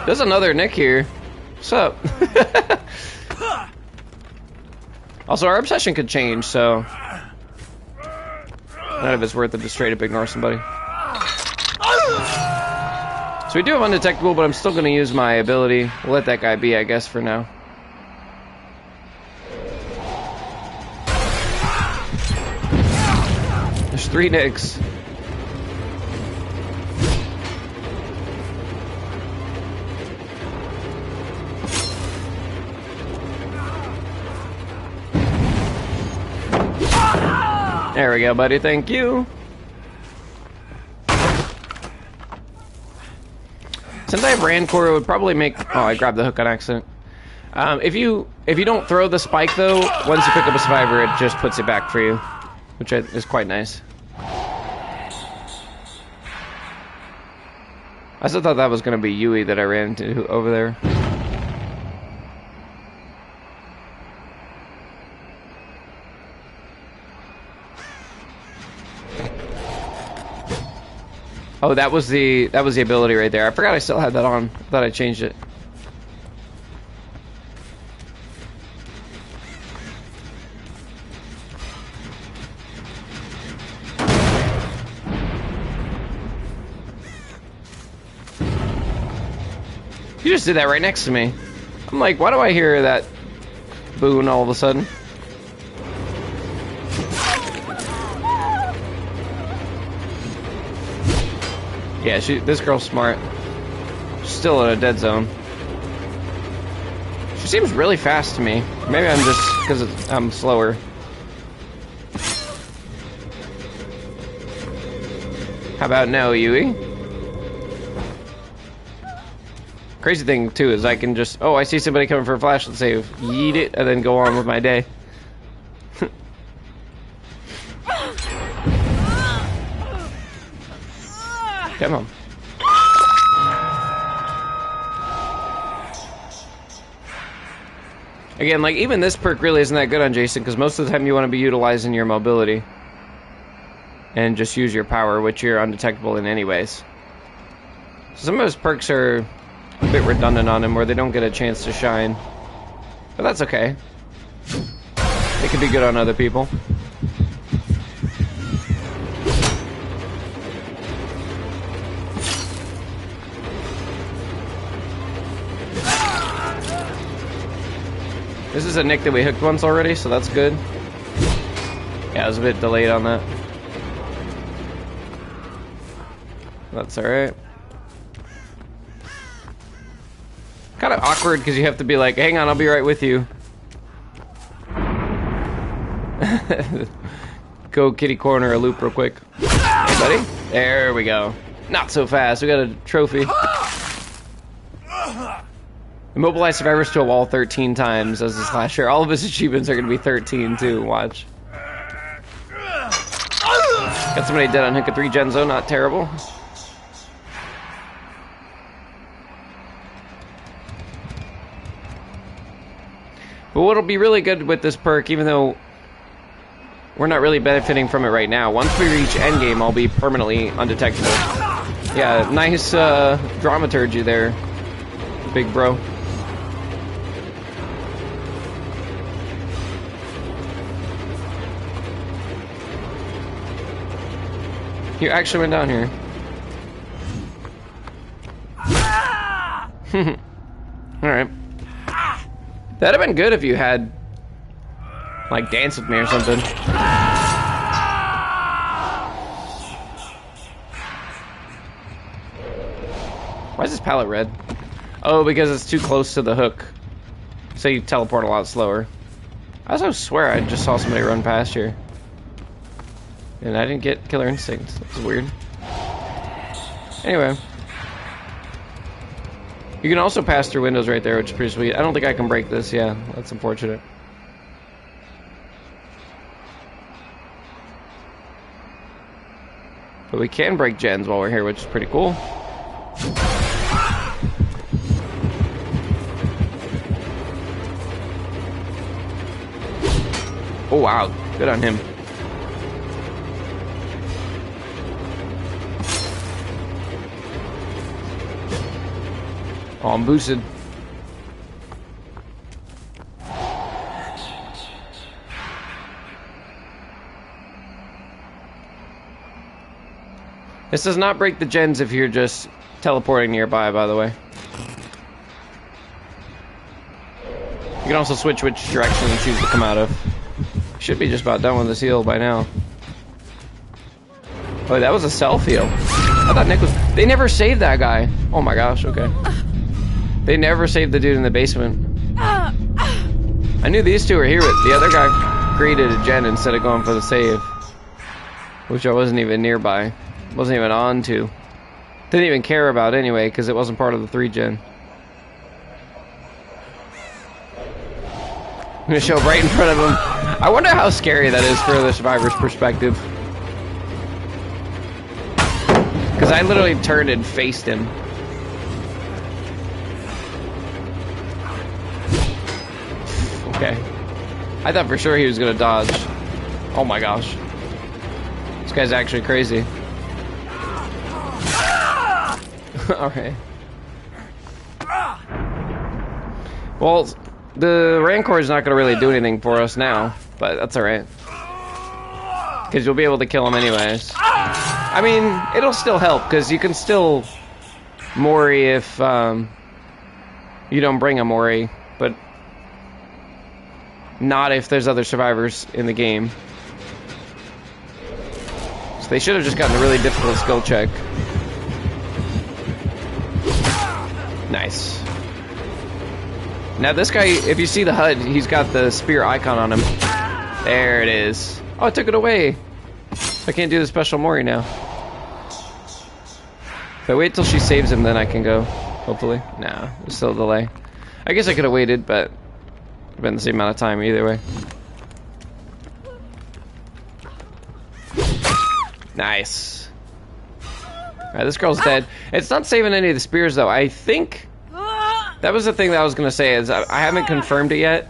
There's another Nick here. What's up? Also, our obsession could change, so... None of it's worth it to straight up ignore somebody. So we do have undetectable, but I'm still going to use my ability. We'll let that guy be, I guess, for now. There's 3 Nicks. There we go, buddy. Thank you. Since I have Rancor, it would probably make... Oh, I grabbed the hook on accident. If you don't throw the spike, though, once you pick up a survivor, it just puts it back for you, which is quite nice. I still thought that was going to be Yui that I ran into over there. Oh, that was the ability right there. I forgot I still had that on. I thought I changed it. You just did that right next to me. I'm like, why do I hear that boon all of a sudden? Yeah, this girl's smart. She's still in a dead zone. She seems really fast to me. Maybe I'm just because I'm slower. How about no, Yui? Crazy thing too is I can just, oh, I see somebody coming for a flashlight save, yeet it, and then go on with my day. Come on. Again, like, even this perk really isn't that good on Jason, because most of the time you want to be utilizing your mobility. And just use your power, which you're undetectable in anyways. So some of his perks are a bit redundant on him, where they don't get a chance to shine. But that's okay. They could be good on other people. This is a nick that we hooked once already, so that's good. Yeah, I was a bit delayed on that. That's alright. Kind of awkward because you have to be like, hang on, I'll be right with you. Go kitty corner a loop real quick. Hey, buddy. There we go. Not so fast. We got a trophy. Immobilize survivors to a wall 13 times as a slasher. All of his achievements are going to be 13 too. Watch. Got somebody dead on Hook of 3 Genzo. Not terrible. But what'll be really good with this perk, even though we're not really benefiting from it right now, once we reach endgame, I'll be permanently undetectable. Yeah, nice dramaturgy there, big bro. You actually went down here. Alright. That'd have been good if you had, like, dance with me or something. Why is this pallet red? Oh, because it's too close to the hook. So you teleport a lot slower. I also swear I just saw somebody run past here. And I didn't get killer instinct. That's weird. Anyway. You can also pass through windows right there, which is pretty sweet. I don't think I can break this, yeah. That's unfortunate. But we can break gens while we're here, which is pretty cool. Oh, wow. Good on him. Oh, I'm boosted. This does not break the gens if you're just teleporting nearby, by the way. You can also switch which direction you choose to come out of. Should be just about done with this heal by now. Oh, that was a self heal. I thought Nick was... They never saved that guy. Oh my gosh, okay. They never saved the dude in the basement. I knew these two were here, but the other guy created a gen instead of going for the save. Which I wasn't even nearby. Wasn't even on to. Didn't even care about anyway, because it wasn't part of the 3 gen. I'm gonna show up right in front of him. I wonder how scary that is for the survivor's perspective. Because I literally turned and faced him. Okay. I thought for sure he was gonna dodge. Oh my gosh. This guy's actually crazy. Alright. Well, the Rancor is not gonna really do anything for us now, but that's alright. Because you'll be able to kill him anyways. I mean, it'll still help, because you can still Mori if you don't bring a Mori, but not if there's other survivors in the game. So they should have just gotten a really difficult skill check. Nice. Now this guy, if you see the HUD, he's got the spear icon on him. There it is. Oh, I took it away. I can't do the special Mori now. If I wait till she saves him, then I can go. Hopefully. Nah, there's still a delay. I guess I could have waited, but it's been the same amount of time either way. Nice. Alright, this girl's dead. It's not saving any of the spears, though. I think that was the thing that I was going to say, is I haven't confirmed it yet,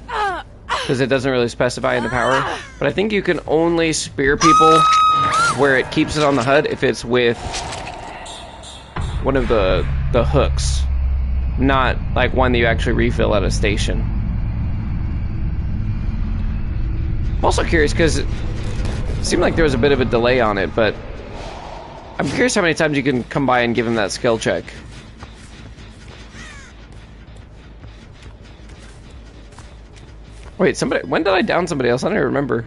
because it doesn't really specify in the power, but I think you can only spear people where it keeps it on the HUD if it's with one of the hooks, not like one that you actually refill at a station. I'm also curious because it seemed like there was a bit of a delay on it, but I'm curious how many times you can come by and give him that skill check. Wait, when did I down somebody else? I don't even remember.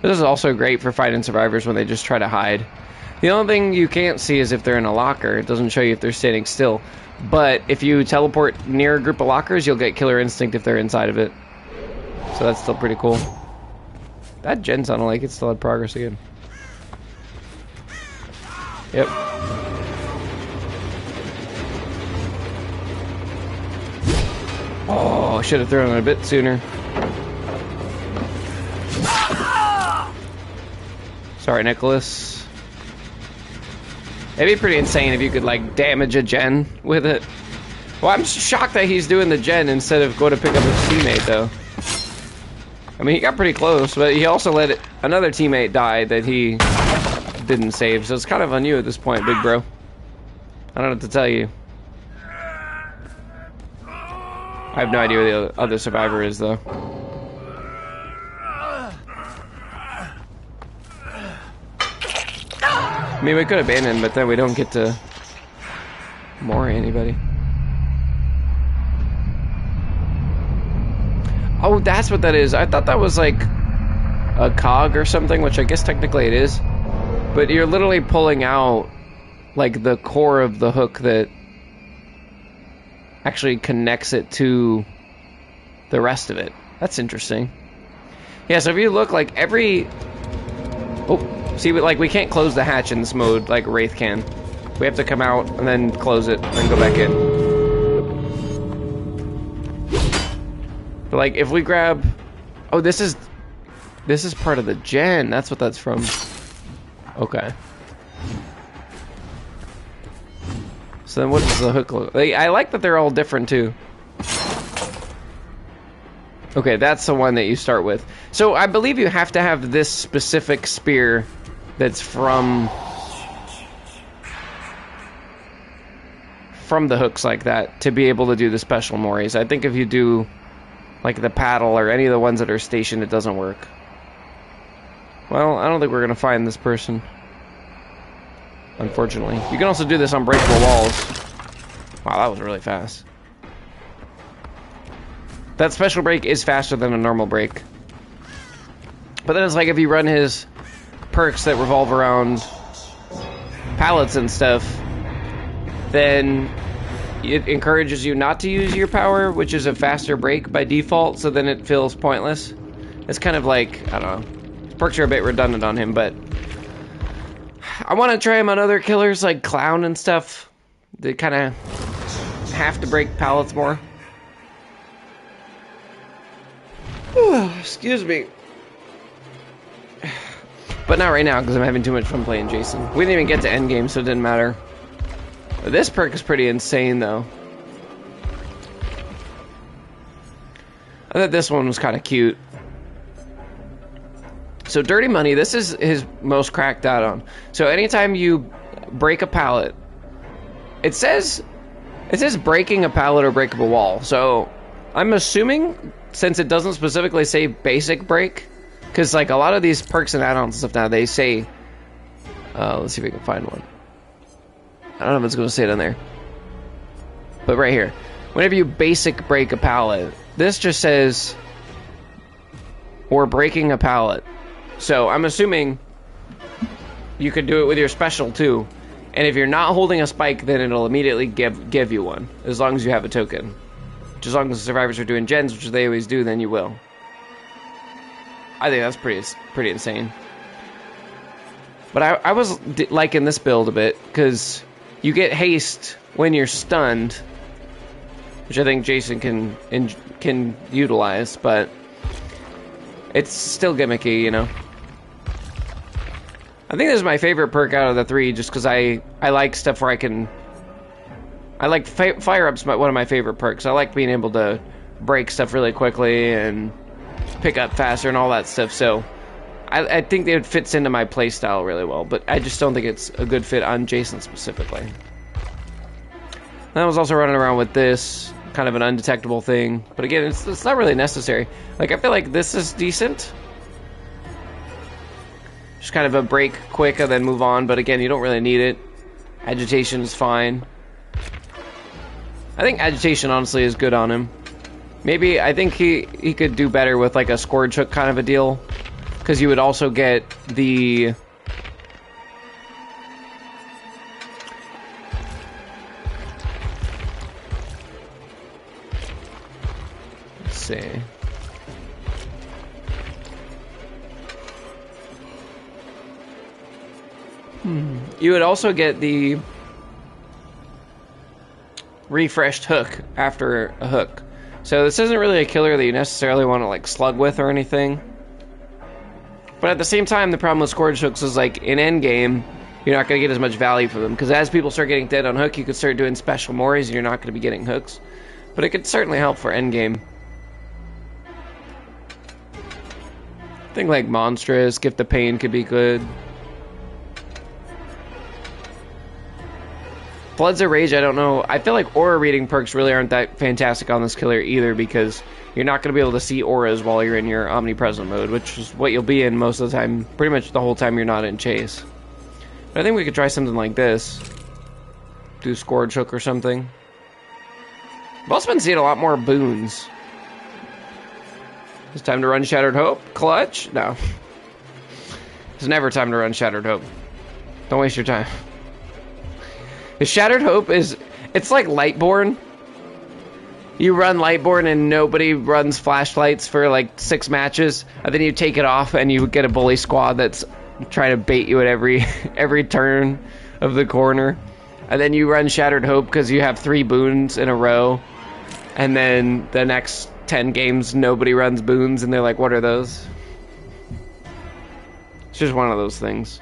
This is also great for fighting survivors when they just try to hide. The only thing you can't see is if they're in a locker. It doesn't show you if they're standing still. But if you teleport near a group of lockers, you'll get Killer Instinct if they're inside of it. So that's still pretty cool. That gen sounded like it still had progress again. Yep. Oh, I should have thrown it a bit sooner. Sorry, Nicholas. It'd be pretty insane if you could, like, damage a gen with it. Well, I'm shocked that he's doing the gen instead of going to pick up his teammate, though. I mean, he got pretty close, but he also let another teammate die that he didn't save, so it's kind of on you at this point, big bro. I don't know what to tell you. I have no idea where the other survivor is, though. I mean, we could abandon, but then we don't get to Mori anybody. Oh, that's what that is. I thought that was like a cog or something, which I guess technically it is. But you're literally pulling out like the core of the hook that actually connects it to the rest of it. That's interesting. Yeah, so if you look, like every... Oh. See, like, we can't close the hatch in this mode like Wraith can. We have to come out and then close it and then go back in. But, like, if we grab... Oh, this is part of the gen. That's what that's from. Okay. So then what does the hook look like? I like that they're all different, too. Okay, that's the one that you start with. So I believe you have to have this specific spear that's from the hooks like that to be able to do the special Moris. I think if you do like the paddle or any of the ones that are stationed, it doesn't work. Well, I don't think we're gonna find this person, unfortunately. You can also do this on breakable walls. Wow, that was really fast. That special break is faster than a normal break. But then it's like if you run his perks that revolve around pallets and stuff, then it encourages you not to use your power, which is a faster break by default, so then it feels pointless. It's kind of like, I don't know, perks are a bit redundant on him, but I want to try him on other killers like Clown and stuff. They kind of have to break pallets more. Excuse me. But not right now, because I'm having too much fun playing Jason. We didn't even get to endgame, so it didn't matter. But this perk is pretty insane, though. I thought this one was kind of cute. So Dirty Money, this is his most cracked out on. So anytime you break a pallet, it says breaking a pallet or breakable wall. So I'm assuming, since it doesn't specifically say basic break, because like a lot of these perks and add-ons and stuff now, they say, let's see if we can find one. I don't know if it's going to say it on there, but right here, whenever you basic break a pallet, this just says, or breaking a pallet. So I'm assuming you could do it with your special too. And if you're not holding a spike, then it'll immediately give you one, as long as you have a token. Which, as long as the survivors are doing gens, which they always do, then you will. I think that's pretty insane. But I was liking this build a bit, because you get haste when you're stunned, which I think Jason can utilize, but it's still gimmicky, you know. I think this is my favorite perk out of the three, just because I like stuff where I like Fire Up's one of my favorite perks. I like being able to break stuff really quickly and pick up faster and all that stuff, so I think it fits into my playstyle really well, but I just don't think it's a good fit on Jason specifically. And I was also running around with this, kind of an undetectable thing, but again, it's not really necessary. Like, I feel like this is decent. Just kind of a break quick and then move on, but again, you don't really need it. Agitation is fine. I think Agitation honestly is good on him. Maybe, I think he could do better with like a Scourge Hook kind of a deal, because you would also get the... Let's see. You would also get the refreshed hook after a hook. So this isn't really a killer that you necessarily want to like slug with or anything. But at the same time, the problem with Scourge Hooks is like in endgame, you're not going to get as much value for them. Because as people start getting dead on hook, you could start doing special mories and you're not going to be getting hooks. But it could certainly help for endgame. I think like Monstrous, Gift of Pain could be good. Floods of Rage, I don't know. I feel like aura reading perks really aren't that fantastic on this killer either, because you're not going to be able to see auras while you're in your omnipresent mode, which is what you'll be in most of the time, pretty much the whole time you're not in chase. But I think we could try something like this. Do Scourge Hook or something. I've also been seeing a lot more boons. It's time to run Shattered Hope? Clutch? No. It's never time to run Shattered Hope. Don't waste your time. Shattered Hope is, it's like Lightborn. You run Lightborn and nobody runs flashlights for like 6 matches, and then you take it off and you get a bully squad that's trying to bait you at every turn of the corner. And then you run Shattered Hope because you have 3 boons in a row, and then the next 10 games nobody runs boons and they're like, what are those? It's just one of those things.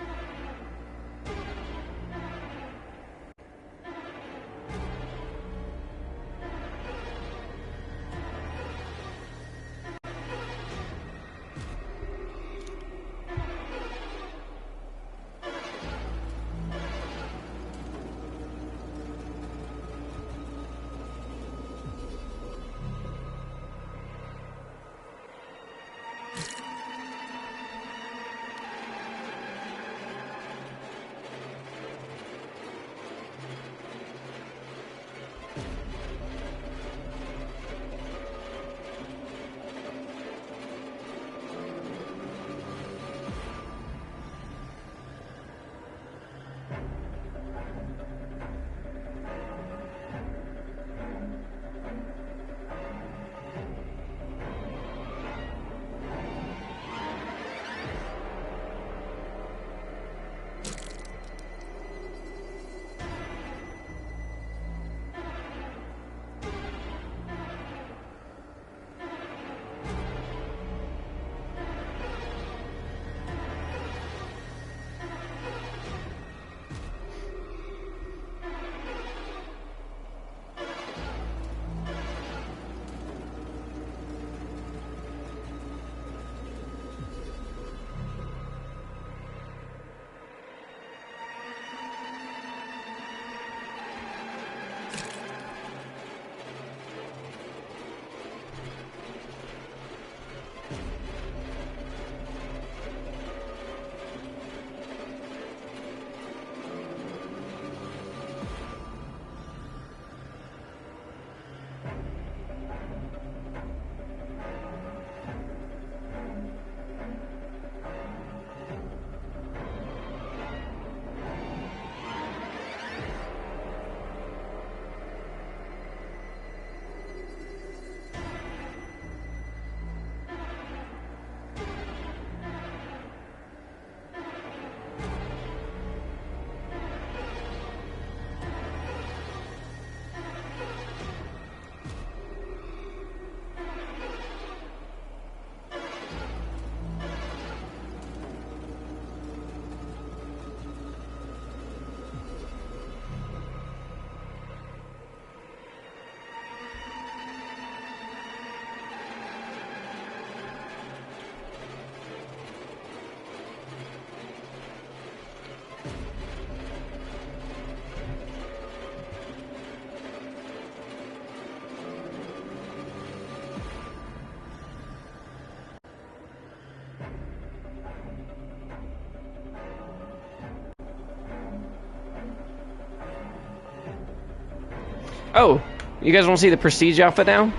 Oh, you guys want to see the Prestige outfit now?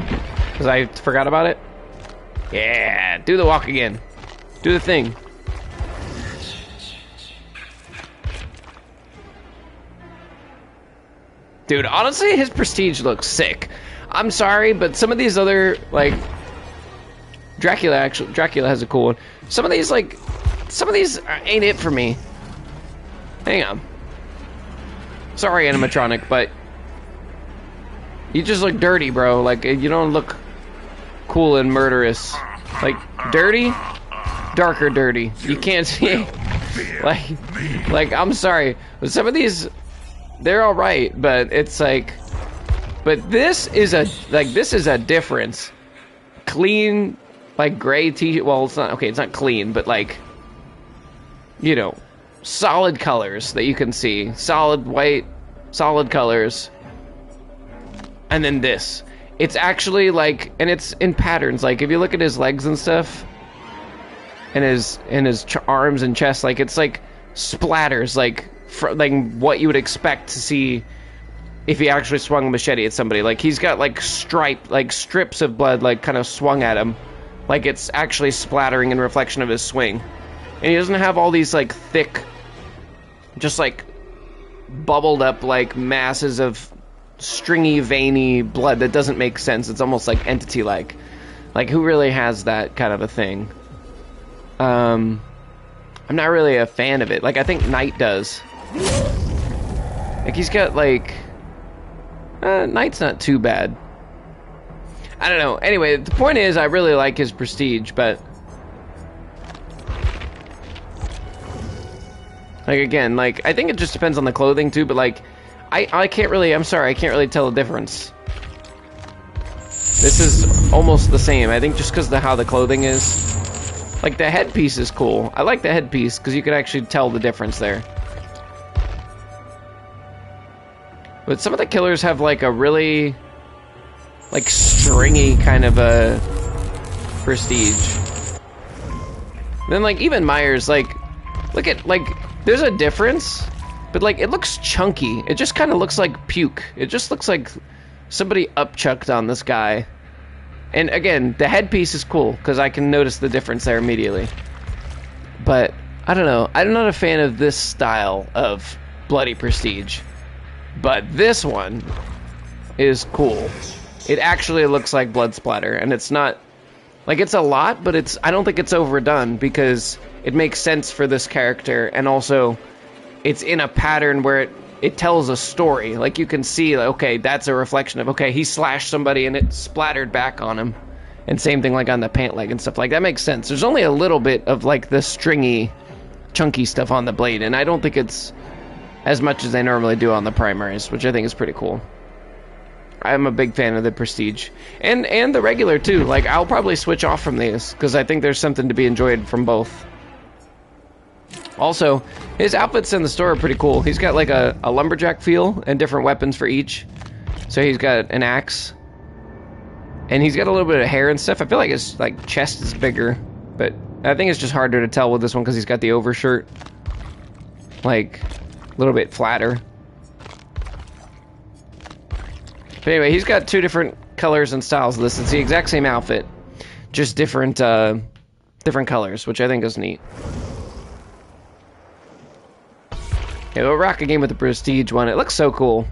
Because I forgot about it. Yeah, do the walk again. Do the thing. Dude, honestly, his Prestige looks sick. I'm sorry, but some of these other, like... Dracula has a cool one. Some of these ain't it for me. Hang on. Sorry, animatronic, but... You just look dirty, bro. Like, you don't look cool and murderous. Like, dirty? Darker dirty. You can't see... Like, I'm sorry. But some of these... They're alright, but it's like... But this is a difference. Clean, like, gray t-shirt... Well, it's not... Okay, it's not clean, but, like... You know... Solid colors that you can see. Solid white, solid colors. And then this. It's actually, like... And it's in patterns. Like, if you look at his legs and stuff... And his arms and chest, like, it's, like, splatters, like what you would expect to see if he actually swung a machete at somebody. Like, he's got, like, strips of blood, like, kind of swung at him. Like, it's actually splattering in reflection of his swing. And he doesn't have all these, like, thick, just, like, bubbled up, like, masses of stringy, veiny blood that doesn't make sense. It's almost, like, entity-like. Like, who really has that kind of a thing? I'm not really a fan of it. Like, I think Knight does. Like, he's got, like... Knight's not too bad. I don't know. Anyway, the point is, I really like his Prestige, but... Like, again, like, I think it just depends on the clothing, too, but, like, I can't really... I'm sorry, I can't really tell the difference. This is almost the same. I think just because of how the clothing is... Like, the headpiece is cool. I like the headpiece, because you can actually tell the difference there. But some of the killers have, like, a really... Like, stringy kind of a... Prestige. Then, like, even Myers, like... Look at, like... There's a difference, but, like, it looks chunky. It just kind of looks like puke. It just looks like somebody upchucked on this guy. And again, the headpiece is cool, because I can notice the difference there immediately. But, I don't know. I'm not a fan of this style of bloody Prestige. But this one is cool. It actually looks like blood splatter, and it's not... Like, it's a lot, but I don't think it's overdone, because it makes sense for this character, and also, it's in a pattern where it tells a story. Like, you can see, like, okay, that's a reflection of, okay, he slashed somebody and it splattered back on him. And same thing, like, on the pant leg and stuff. Like, that makes sense. There's only a little bit of, like, the stringy, chunky stuff on the blade, and I don't think it's as much as they normally do on the primaries, which I think is pretty cool. I'm a big fan of the Prestige. And the regular, too. Like, I'll probably switch off from these, because I think there's something to be enjoyed from both. Also, his outfits in the store are pretty cool. He's got, like, a lumberjack feel and different weapons for each. So he's got an axe. And he's got a little bit of hair and stuff. I feel like his, like, chest is bigger. But I think it's just harder to tell with this one because he's got the overshirt. Like, a little bit flatter. But anyway, he's got two different colors and styles of this. It's the exact same outfit. Just different colors, which I think is neat. Yeah, we'll rock a game with the Prestige one. It looks so cool.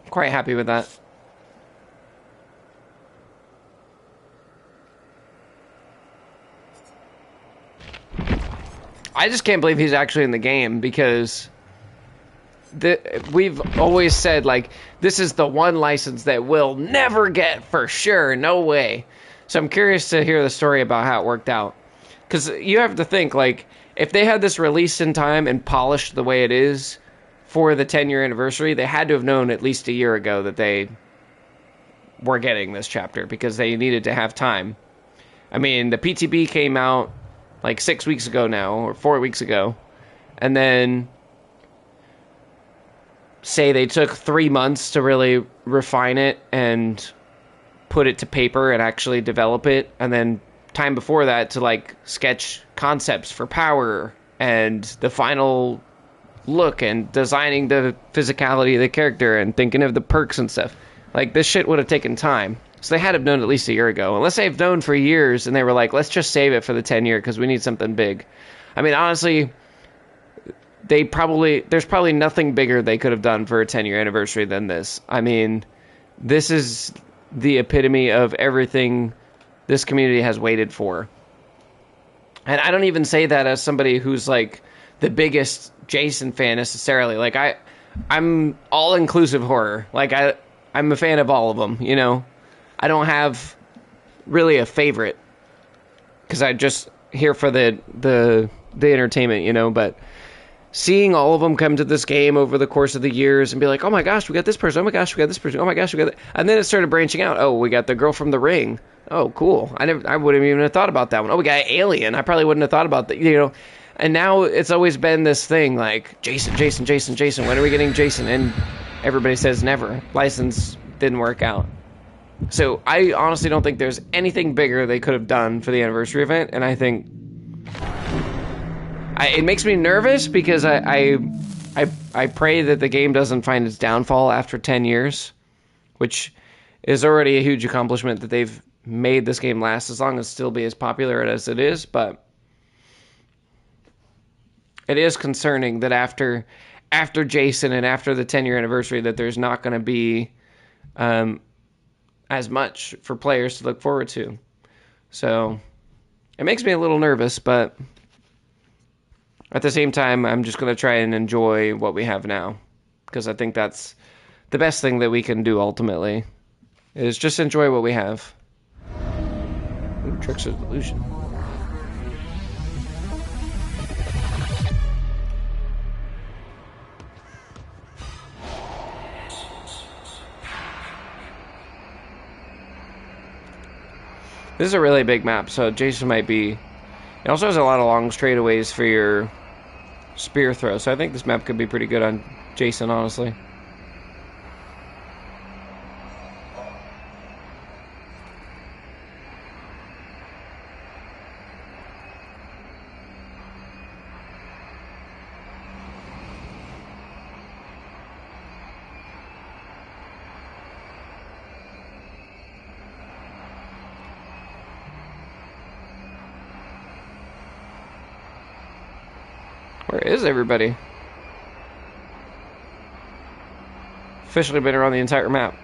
I'm quite happy with that. I just can't believe he's actually in the game, because we've always said, like, this is the one license that we'll never get for sure. No way. So I'm curious to hear the story about how it worked out. Because you have to think, like, if they had this released in time and polished the way it is for the 10-year anniversary, they had to have known at least a year ago that they were getting this chapter, because they needed to have time. I mean, the PTB came out like 6 weeks ago now, or 4 weeks ago, and then say they took 3 months to really refine it and put it to paper and actually develop it, and then time before that to, like, sketch concepts for power and the final look and designing the physicality of the character and thinking of the perks and stuff. Like, this shit would have taken time. So they had to have known at least a year ago. Unless they've known for years and they were like, let's just save it for the 10-year because we need something big. I mean, honestly, there's probably nothing bigger they could have done for a 10-year anniversary than this. I mean, this is the epitome of everything this community has waited for. And I don't even say that as somebody who's like the biggest Jason fan necessarily. Like, I'm all-inclusive horror. Like, I'm a fan of all of them, you know? I don't have really a favorite because I just here for the entertainment, you know? But seeing all of them come to this game over the course of the years and be like, oh my gosh, we got this person, oh my gosh, we got this person, oh my gosh, we got that. And then it started branching out. Oh, we got the girl from The Ring. Oh, cool. I wouldn't even have thought about that one. Oh, we got Alien. I probably wouldn't have thought about that, you know? And now it's always been this thing like, Jason, when are we getting Jason? And everybody says never. License didn't work out. So I honestly don't think there's anything bigger they could have done for the anniversary event, and I think it makes me nervous because I pray that the game doesn't find its downfall after 10 years, which is already a huge accomplishment that they've made this game last as long as still be as popular as it is, but it is concerning that after Jason and after the 10-year anniversary that there's not going to be as much for players to look forward to. So it makes me a little nervous, but at the same time, I'm just going to try and enjoy what we have now, because I think that's the best thing that we can do ultimately, is just enjoy what we have. Ooh, Tricks of Illusion. This is a really big map, so Jason might be... It also has a lot of long straightaways for your spear throw, so I think this map could be pretty good on Jason, honestly. Where is everybody? Officially been around the entire map.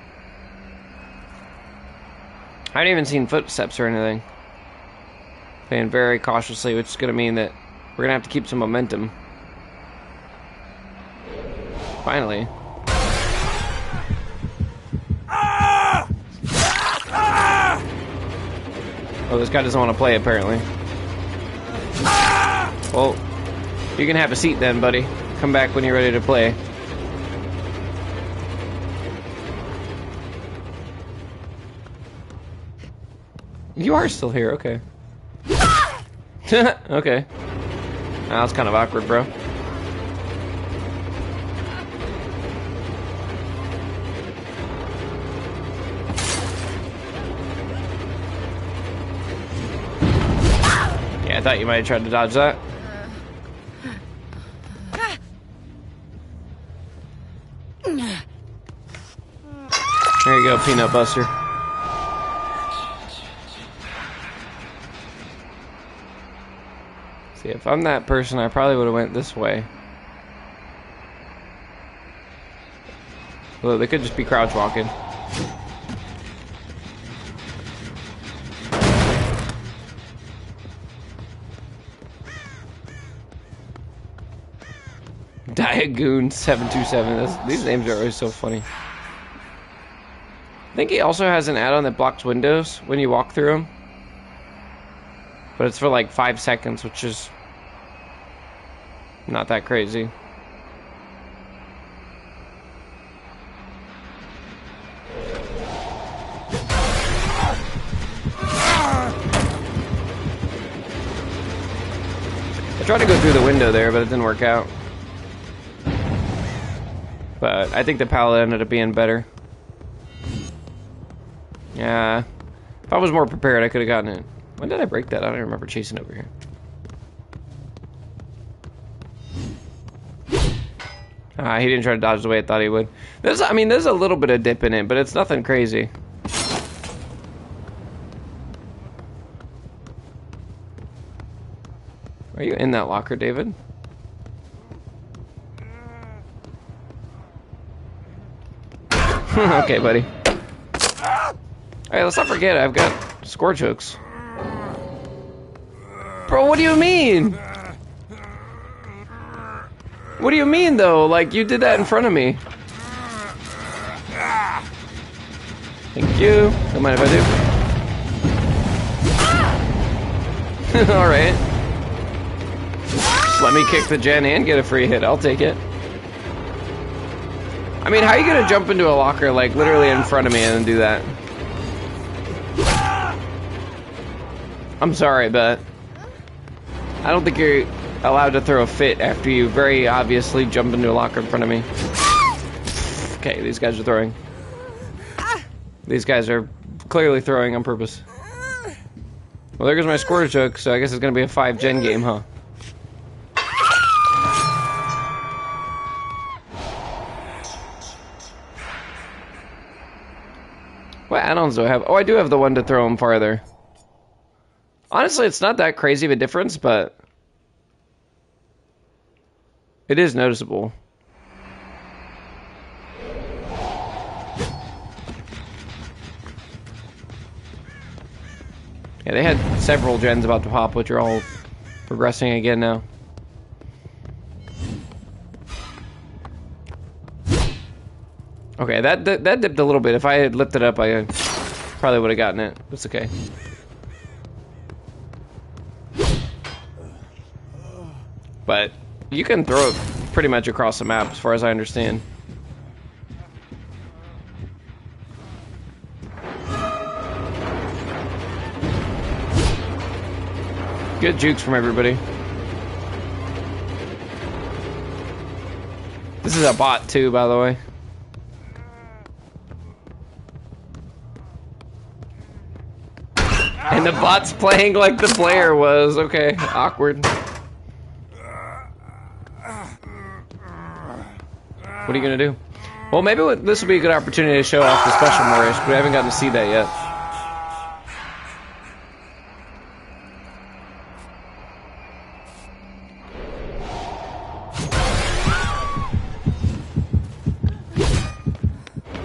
I haven't even seen footsteps or anything. Playing very cautiously, which is going to mean that we're going to have to keep some momentum. Finally. Oh, this guy doesn't want to play, apparently. Well, you can have a seat then, buddy. Come back when you're ready to play. You are still here, okay. Okay. That was kind of awkward, bro. Yeah, I thought you might have tried to dodge that. There you go, Peanut Buster. See, if I'm that person, I probably would have went this way. Well, they could just be crouch walking. Diagoon 727. These names are always so funny. I think he also has an add-on that blocks windows when you walk through them. But it's for like 5 seconds, which is not that crazy. I tried to go through the window there, but it didn't work out. But I think the pallet ended up being better. Yeah. If I was more prepared, I could have gotten it. When did I break that? I don't remember chasing over here. He didn't try to dodge the way I thought he would. I mean, there's a little bit of dip in it, but it's nothing crazy. Are you in that locker, David? Okay, buddy. Alright, let's not forget, I've got scorch hooks. Bro, what do you mean? What do you mean, though? Like, you did that in front of me. Thank you. Don't mind if I do. Alright. Just let me kick the gen and get a free hit. I'll take it. I mean, how are you gonna jump into a locker, like, literally in front of me and do that? I'm sorry, but I don't think you're allowed to throw a fit after you very obviously jump into a locker in front of me. Okay, these guys are throwing. These guys are clearly throwing on purpose. Well, there goes my scorch hook, so I guess it's gonna be a 5-gen game, huh? What add-ons do I have? Oh, I do have the one to throw them farther. Honestly, it's not that crazy of a difference, but it is noticeable. Yeah, they had several gens about to pop, which are all progressing again now. Okay, that dipped a little bit. If I had lifted up, I probably would have gotten it. It's okay. But you can throw it pretty much across the map, as far as I understand. Good jukes from everybody. This is a bot too, by the way. And the bot's playing like the player was. Okay, awkward. What are you gonna do? Well, maybe this will be a good opportunity to show off the special Moorish, but we haven't gotten to see that yet.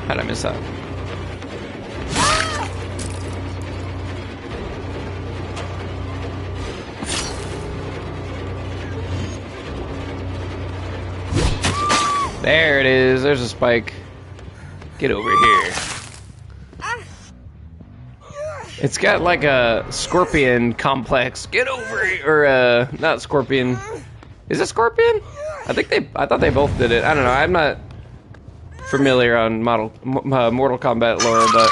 How'd I miss that? There it is. There's a spike. Get over here. It's got like a scorpion complex. Get over here. Or not scorpion. Is it scorpion? I thought they both did it. I don't know. I'm not familiar on Mortal Kombat lore, but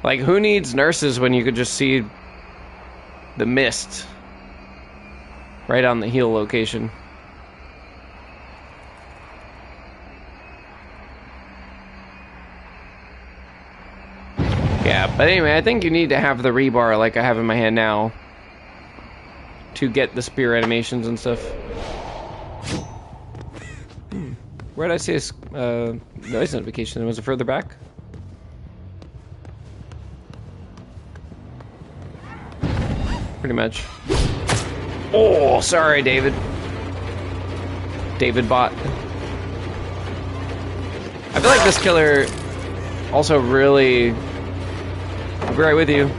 like, who needs nurses when you could just see the mist right on the heel location? Yeah, but anyway, I think you need to have the rebar like I have in my hand now to get the spear animations and stuff. Where did I see a noise notification? Was it further back? Pretty much. Oh, sorry, David. David bot. I feel like this killer also really... I'll be right with you.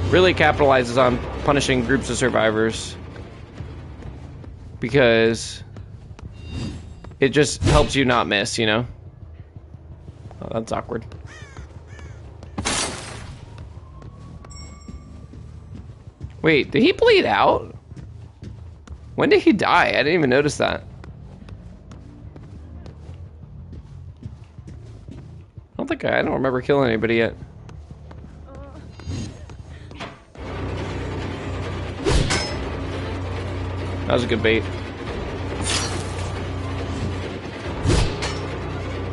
Really capitalizes on punishing groups of survivors. Because it just helps you not miss, you know? Oh, that's awkward. Wait, did he bleed out? When did he die? I didn't even notice that. I don't remember killing anybody yet. That was a good bait.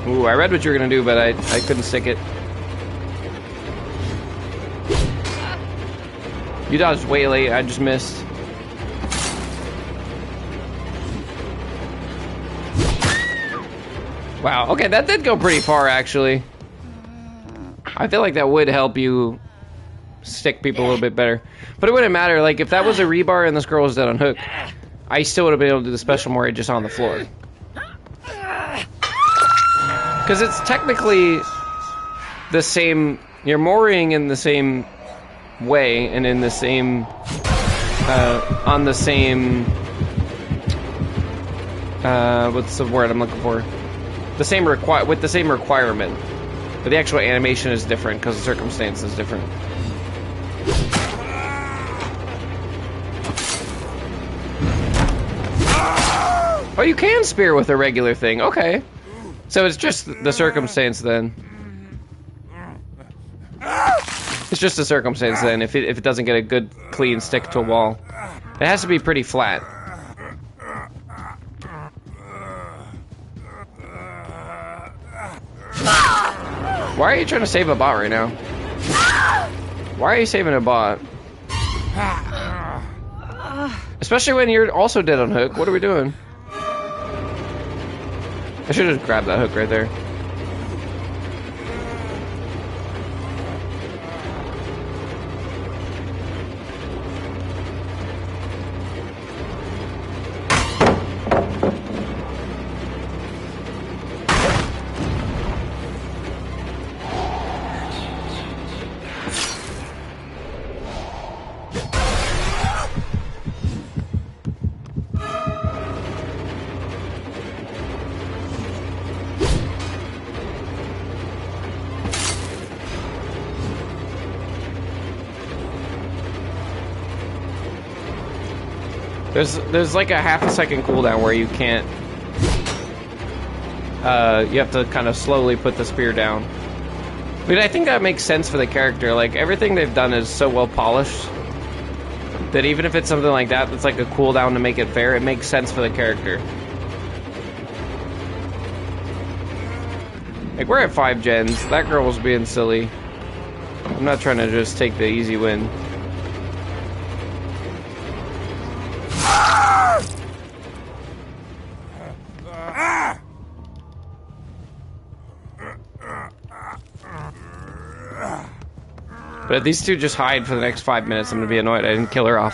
Ooh, I read what you were gonna do, but I couldn't stick it. You dodged way late, I just missed. Wow, okay, that did go pretty far, actually. I feel like that would help you stick people a little bit better. But it wouldn't matter, like, if that was a rebar and this girl was dead on hook, I still would have been able to do the special moray just on the floor. Because it's technically the same, you're mooring in the same way and in the same, on the same, what's the word I'm looking for? The same with the same requirement. But the actual animation is different because the circumstance is different. Oh, you can spear with a regular thing. Okay. So it's just the circumstance then. It's just a circumstance then if it doesn't get a good clean stick to a wall. It has to be pretty flat. Why are you trying to save a bot right now? Why are you saving a bot? Especially when you're also dead on hook. What are we doing? I should have just grabbed that hook right there. There's like a half a second cooldown where you can't. You have to kind of slowly put the spear down. But I think that makes sense for the character. Like everything they've done is so well polished that even if it's something like that, that's like a cooldown to make it fair. It makes sense for the character. Like we're at 5 gens. That girl was being silly. I'm not trying to just take the easy win. But if these two just hide for the next 5 minutes, I'm gonna be annoyed I didn't kill her off.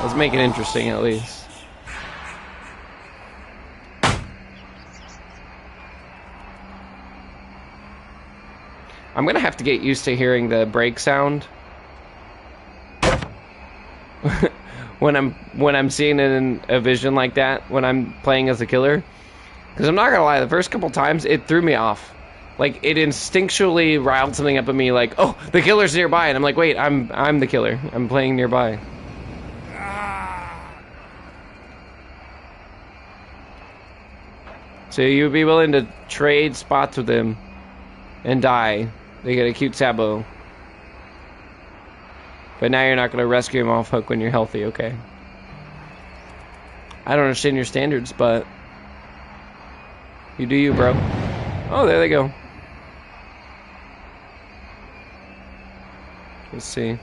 Let's make it interesting at least. I'm gonna have to get used to hearing the break sound when I'm seeing it in a vision like that when I'm playing as a killer. Because I'm not gonna lie, the first couple times it threw me off. Like it instinctually riled something up in me, like, oh, the killer's nearby, and I'm like, wait, I'm the killer. I'm playing nearby. So you'd be willing to trade spots with him and die. They get a cute sabo. But now you're not gonna rescue him off hook when you're healthy, okay? I don't understand your standards, but you do you, bro. Oh, there they go. Let's see.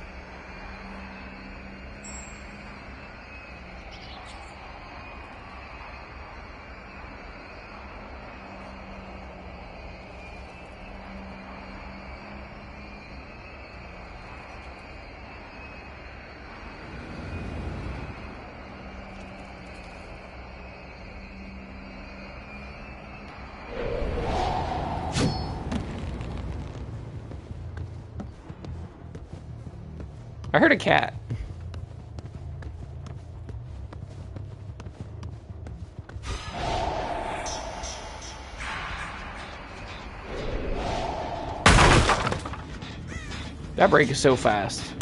I heard a cat. That break is so fast.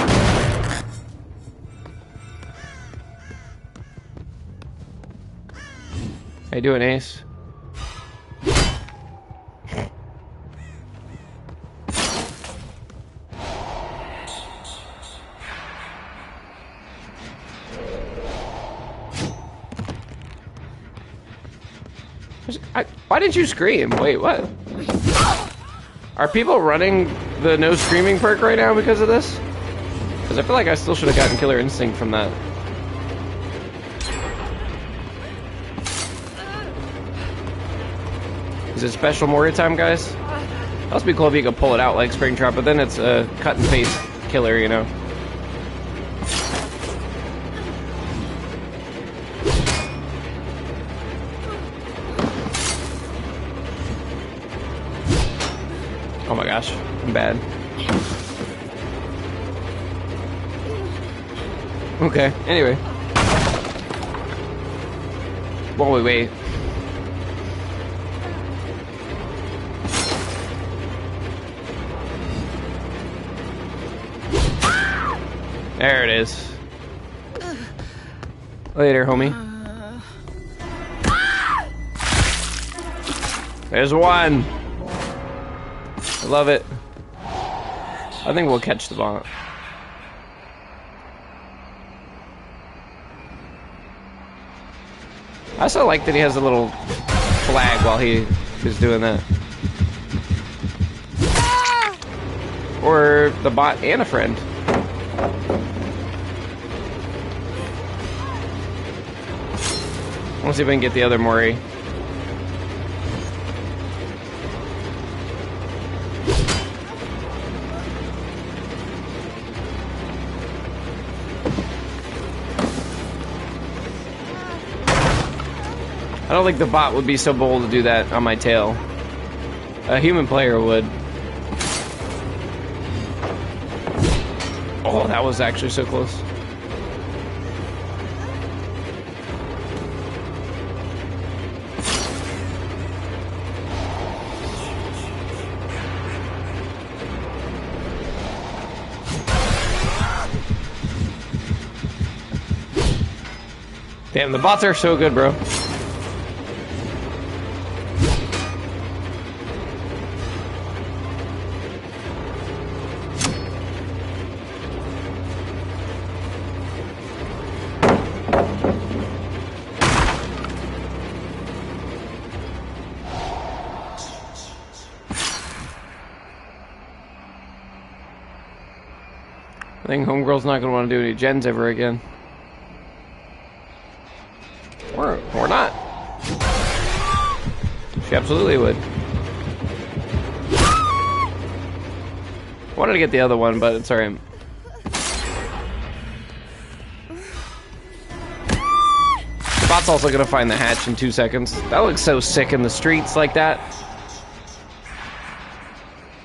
How you doing, Ace? Why did you scream? Wait, what? Are people running the no screaming perk right now because of this? Because I feel like I still should have gotten Killer Instinct from that. Is it special Moria time, guys? That must be cool if you could pull it out like Springtrap, but then it's a cut and paste killer, you know? Oh my gosh, I'm bad. Okay, anyway. While we wait. There it is. Later, homie. There's one. I love it. I think we'll catch the bot. I also like that he has a little flag while he is doing that. Or the bot and a friend. I want to see if I can get the other Mori. I don't think the bot would be so bold to do that on my tail. A human player would. Oh, that was actually so close. Damn, the bots are so good, bro. I think Homegirl's not gonna want to do any gens ever again. Or not. She absolutely would. Wanted to get the other one, but it's alright. The bot's also gonna find the hatch in 2 seconds. That looks so sick in the streets like that.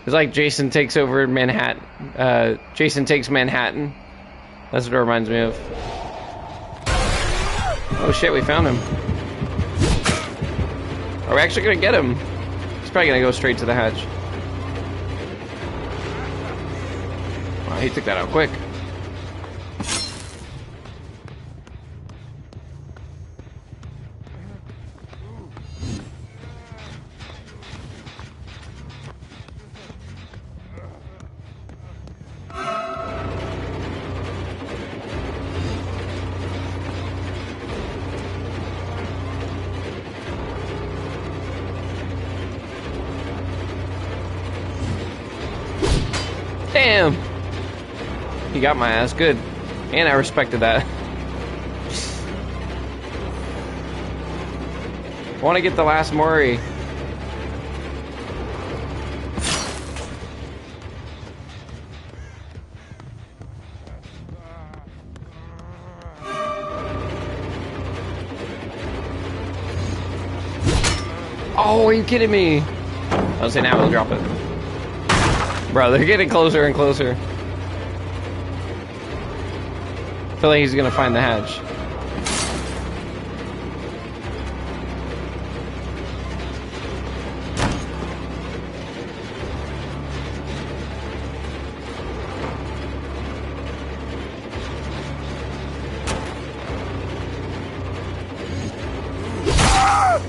It's like Jason takes over Manhattan. Jason takes Manhattan. That's what it reminds me of. Oh shit, we found him. Are we actually gonna get him? He's probably gonna go straight to the hatch. Wow, he took that out quick. Damn! He got my ass good. And I respected that. I want to get the last Mori. Oh, are you kidding me? I'll say now we'll drop it. Bro, they're getting closer and closer. I feel like he's gonna find the hatch.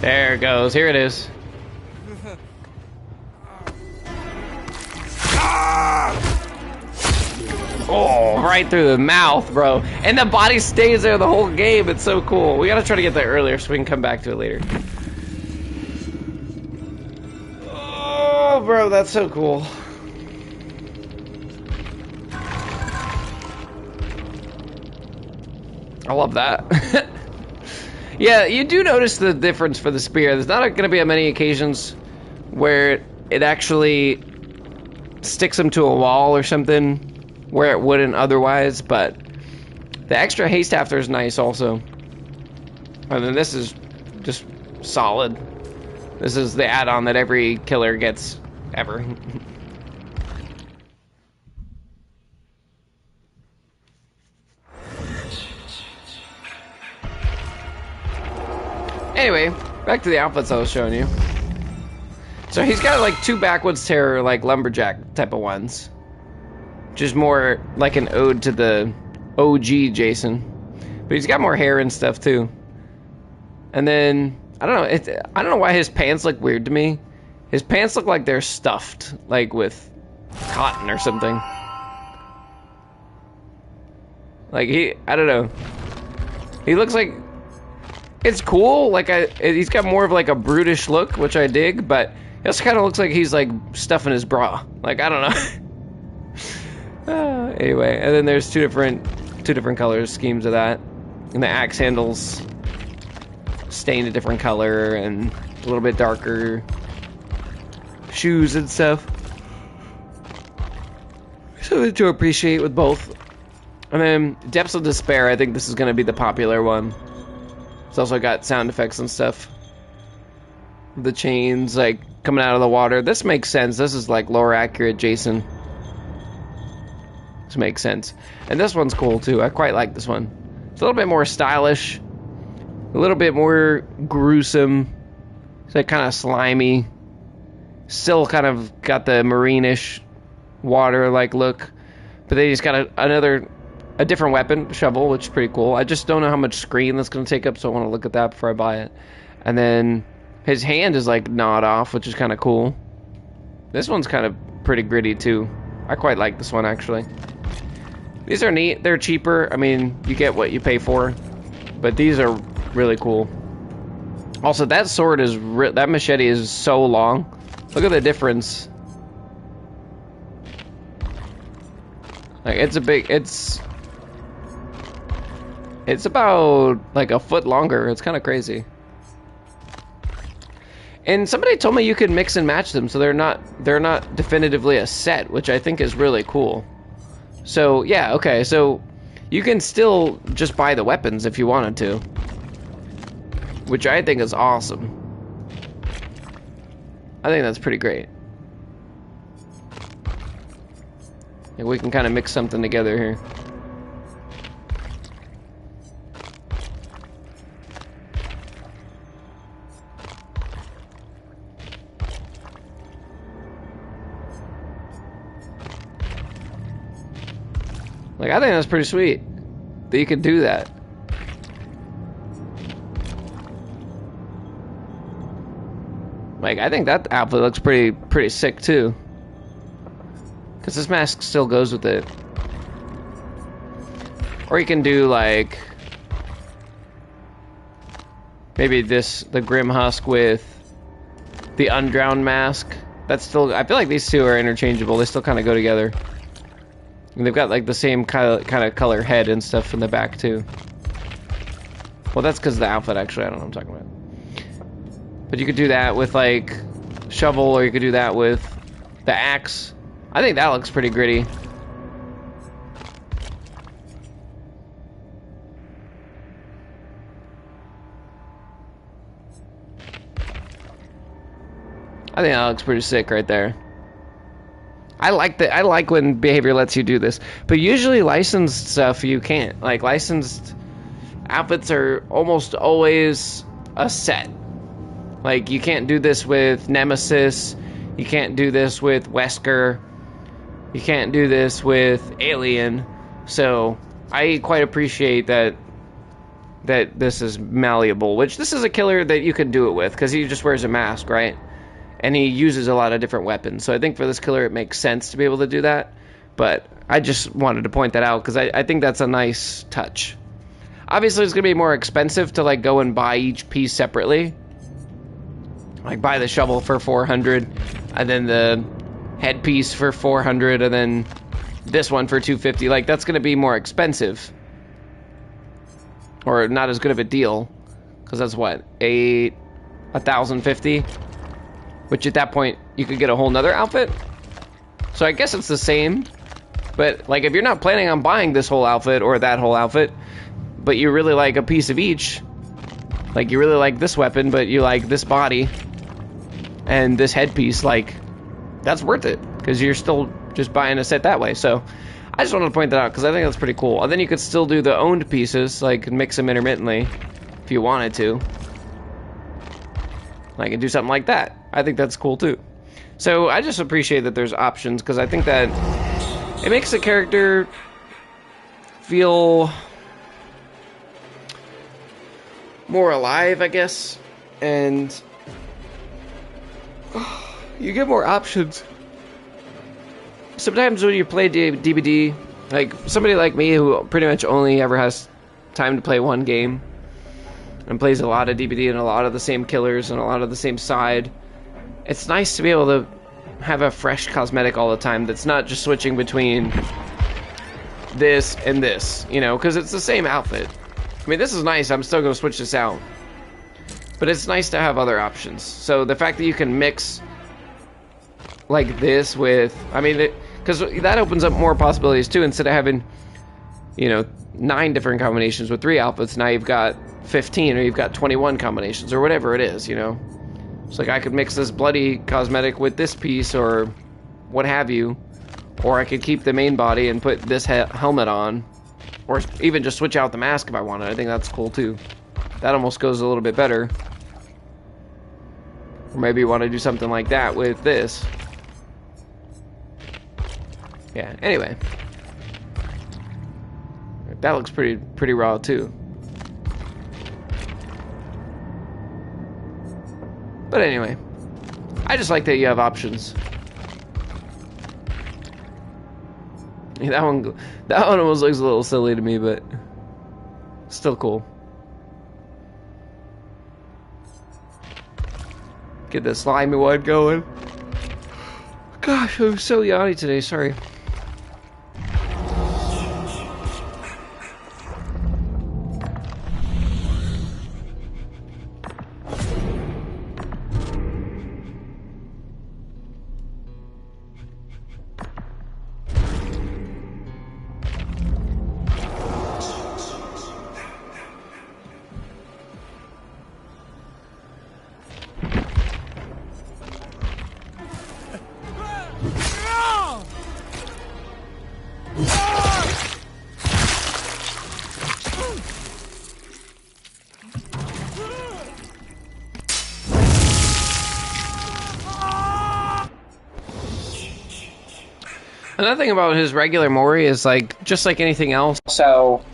There it goes. Here it is. Oh, right through the mouth, bro. And the body stays there the whole game. It's so cool. We gotta try to get there earlier so we can come back to it later. bro, that's so cool. I love that. Yeah, you do notice the difference for the spear. There's not going to be many occasions where it actually sticks him to a wall or something where it wouldn't otherwise, but the extra haste after is nice also. And then this is just solid. This is the add-on that every killer gets ever. Anyway, back to the outfits I was showing you. So he's got like 2 backwoods terror, like lumberjack type of ones, which is more like an ode to the OG Jason. But he's got more hair and stuff too. And then I don't know. I don't know why his pants look weird to me. His pants look like they're stuffed, like with cotton or something. Like I don't know. He looks like. It's cool, like he's got more of like a brutish look, which I dig, but it also kind of looks like he's like stuffing his bra. Like, I don't know. Anyway, and then there's two different color schemes of that, and the axe handles stained a different color and a little bit darker shoes and stuff. Something to appreciate with both. And then Depths of Despair, I think this is going to be the popular one. It's also got sound effects and stuff. The chains, like, coming out of the water. This makes sense. This is, like, lore accurate Jason. This makes sense. And this one's cool, too. I quite like this one. It's a little bit more stylish. A little bit more gruesome. It's, like, kind of slimy. Still kind of got the marine-ish water-like look. But they just got a different weapon, shovel, which is pretty cool. I just don't know how much screen that's going to take up, so I want to look at that before I buy it. And then his hand is like gnawed off, which is kind of cool. This one's kind of pretty gritty too. I quite like this one actually. These are neat. They're cheaper. I mean, you get what you pay for, but these are really cool. Also, that sword is that machete is so long. Look at the difference. Like it's about like a foot longer. It's kind of crazy. And somebody told me you could mix and match them, so they're not definitively a set, which I think is really cool. So yeah, okay, so you can still just buy the weapons if you wanted to, which I think is awesome. I think that's pretty great. Like we can kind of mix something together here. Like, I think that's pretty sweet that you can do that. Like, I think that outfit looks pretty sick too. Because this mask still goes with it. Or you can do like maybe the Grim Husk with the Undrowned mask. That's still, I feel like these two are interchangeable. They still kind of go together. And they've got like the same kind of color head and stuff in the back too. Well, that's because of the outfit actually. I don't know what I'm talking about. But you could do that with like shovel, or you could do that with the axe. I think that looks pretty gritty. I think that looks pretty sick right there. I like when behavior lets you do this, but usually licensed stuff you can't. Like licensed outfits are almost always a set. Like you can't do this with Nemesis, you can't do this with Wesker, you can't do this with Alien. So I quite appreciate that this is malleable, which this is a killer that you can do it with because he just wears a mask, right? And he uses a lot of different weapons. So I think for this killer it makes sense to be able to do that. But I just wanted to point that out because I think that's a nice touch. Obviously it's going to be more expensive to like go and buy each piece separately. Like buy the shovel for 400, and then the headpiece for 400, and then this one for 250. Like, that's going to be more expensive. Or not as good of a deal. Because that's what? 1,050? Which at that point, you could get a whole nother outfit? So I guess it's the same. But, like, if you're not planning on buying this whole outfit or that whole outfit, but you really like a piece of each, like, you really like this weapon, but you like this body and this headpiece, like, that's worth it. Because you're still just buying a set that way. So I just wanted to point that out because I think that's pretty cool. And then you could still do the owned pieces, like, mix them intermittently if you wanted to. Like, and do something like that. I think that's cool, too. So I just appreciate that there's options because I think that it makes the character feel more alive, I guess, and you get more options. Sometimes when you play DBD, like somebody like me who pretty much only ever has time to play one game and plays a lot of DBD and a lot of the same killers and a lot of the same side, it's nice to be able to have a fresh cosmetic all the time that's not just switching between this and this, you know, because it's the same outfit. I mean, this is nice. I'm still going to switch this out. But it's nice to have other options. So the fact that you can mix like this with, I mean, because that opens up more possibilities too. Instead of having, you know, 9 different combinations with 3 outfits, now you've got 15 or you've got 21 combinations or whatever it is, you know. It's like I could mix this bloody cosmetic with this piece or what have you. Or I could keep the main body and put this helmet on. Or even just switch out the mask if I wanted. I think that's cool too. That almost goes a little bit better. Or maybe you want to do something like that with this. Yeah, anyway. That looks pretty raw too. But anyway, I just like that you have options. Yeah, that one almost looks a little silly to me, but still cool. Get the slimy one going. Gosh, I'm so yawny today, sorry. Another thing about his regular Mori is, like, just like anything else. So,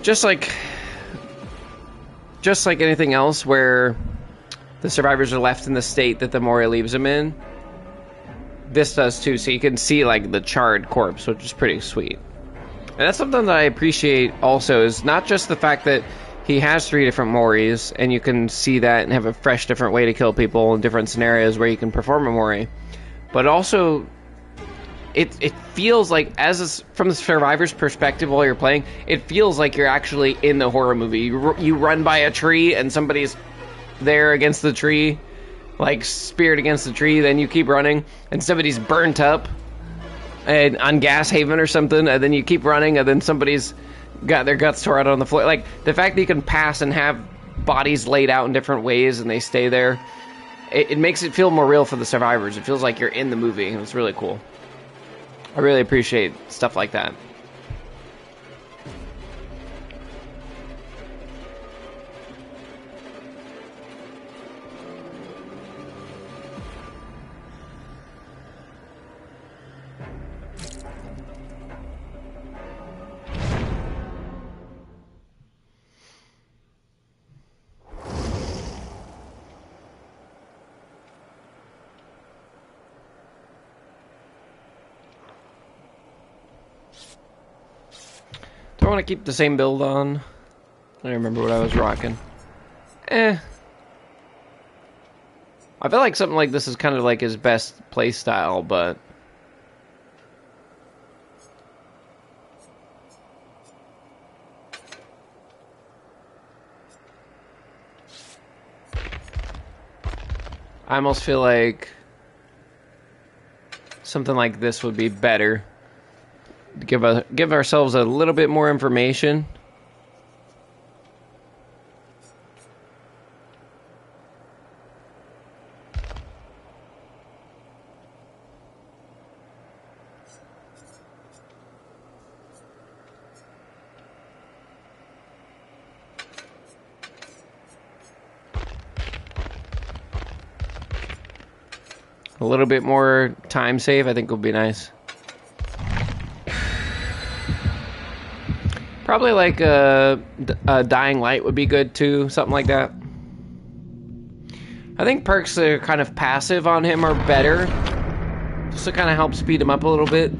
just like anything else where the survivors are left in the state that the Mori leaves them in, this does too. So you can see, like, the charred corpse, which is pretty sweet. And that's something that I appreciate also, is not just the fact that he has 3 different Moris, and you can see that and have a fresh, different way to kill people in different scenarios where you can perform a Mori. But also, it feels like, from the survivor's perspective while you're playing, it feels like you're actually in the horror movie. You run by a tree, and somebody's there against the tree, like, speared against the tree, then you keep running, and somebody's burnt up and on Gas Haven or something, and then you keep running, and then somebody's got their guts tore out on the floor. Like, the fact that you can pass and have bodies laid out in different ways and they stay there, it makes it feel more real for the survivors. It feels like you're in the movie. It's really cool. I really appreciate stuff like that. Do I want to keep the same build on? I don't remember what I was rocking. I feel like something like this is kind of like his best play style, but I almost feel like something like this would be better. Give ourselves a little bit more information. A little bit more time save, I think, would be nice. Probably like a dying light would be good too, something like that. I think perks that are kind of passive on him are better, just to kind of help speed him up a little bit.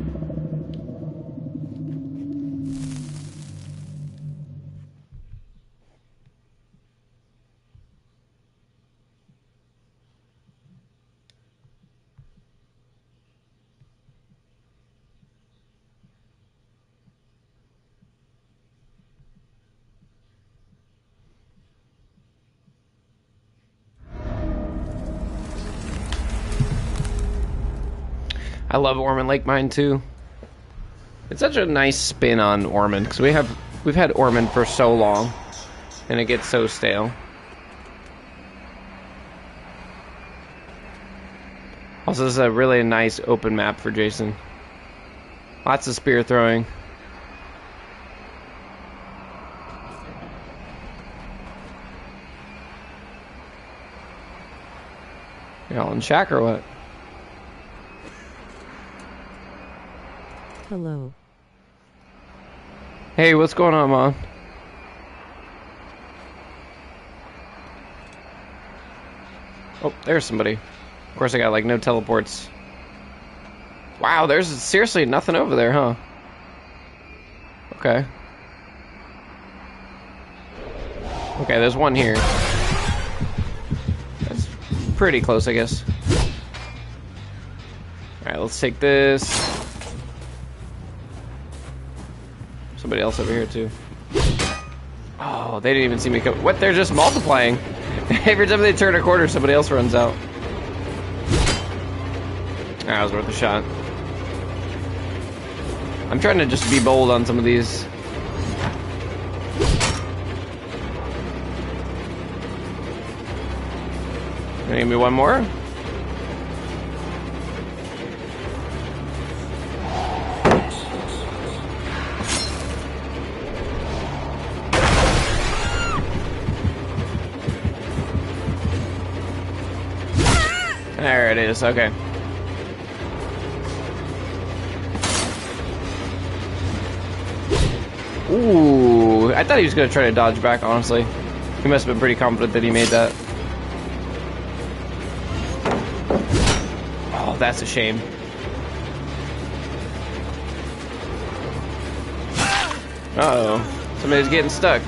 I love Ormond Lake Mine too. It's such a nice spin on Ormond because we've had Ormond for so long, and it gets so stale. Also, this is a really nice open map for Jason. Lots of spear throwing. Y'all in shack or what? Hello. Hey, what's going on, Mom? Oh, there's somebody. Of course, I got, like, no teleports. Wow, there's seriously nothing over there, huh? Okay. Okay, there's one here. That's pretty close, I guess. Alright, let's take this. Somebody else over here too. Oh, they didn't even see me come. What? They're just multiplying. Every time they turn a corner, somebody else runs out. That was worth a shot. I'm trying to just be bold on some of these. Gonna give me one more? There it is, okay. Ooh, I thought he was going to try to dodge back, honestly. He must have been pretty confident that he made that. Oh, that's a shame. Uh-oh. Somebody's getting stuck.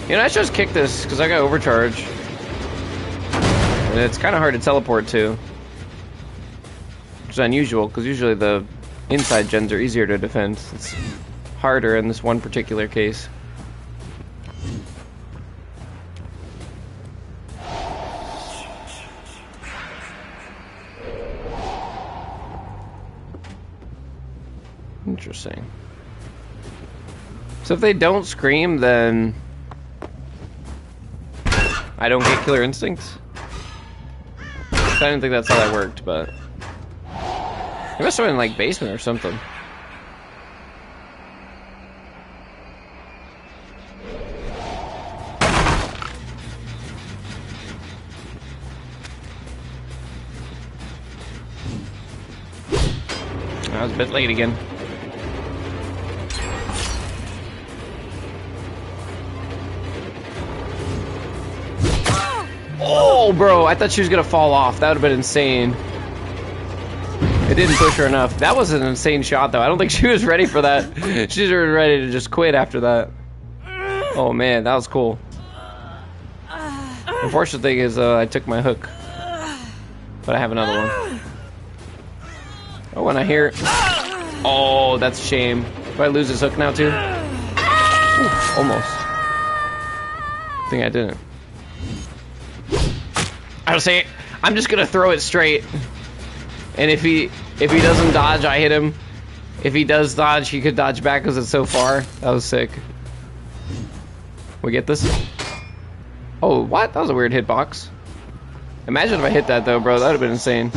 You know, I should just kick this, because I got overcharge. And it's kind of hard to teleport to. Which is unusual, because usually the inside gens are easier to defend. It's harder in this one particular case. Interesting. So if they don't scream, then I don't get killer instincts? I didn't think that's how that worked, but it must have been like basement or something. I was a bit late again. Oh, bro, I thought she was gonna fall off. That would have been insane. It didn't push her enough. That was an insane shot, though. I don't think she was ready for that. She was ready to just quit after that. Oh man, that was cool. Unfortunate thing is I took my hook. But I have another one. Oh, and I hear... Oh, that's a shame. Do I lose his hook now too? Ooh, almost. I think I didn't. I was saying, I'm just gonna throw it straight. And if he doesn't dodge, I hit him. If he does dodge, he could dodge back because it's so far. That was sick. We get this? Oh, what? That was a weird hitbox. Imagine if I hit that though, bro. That would have been insane.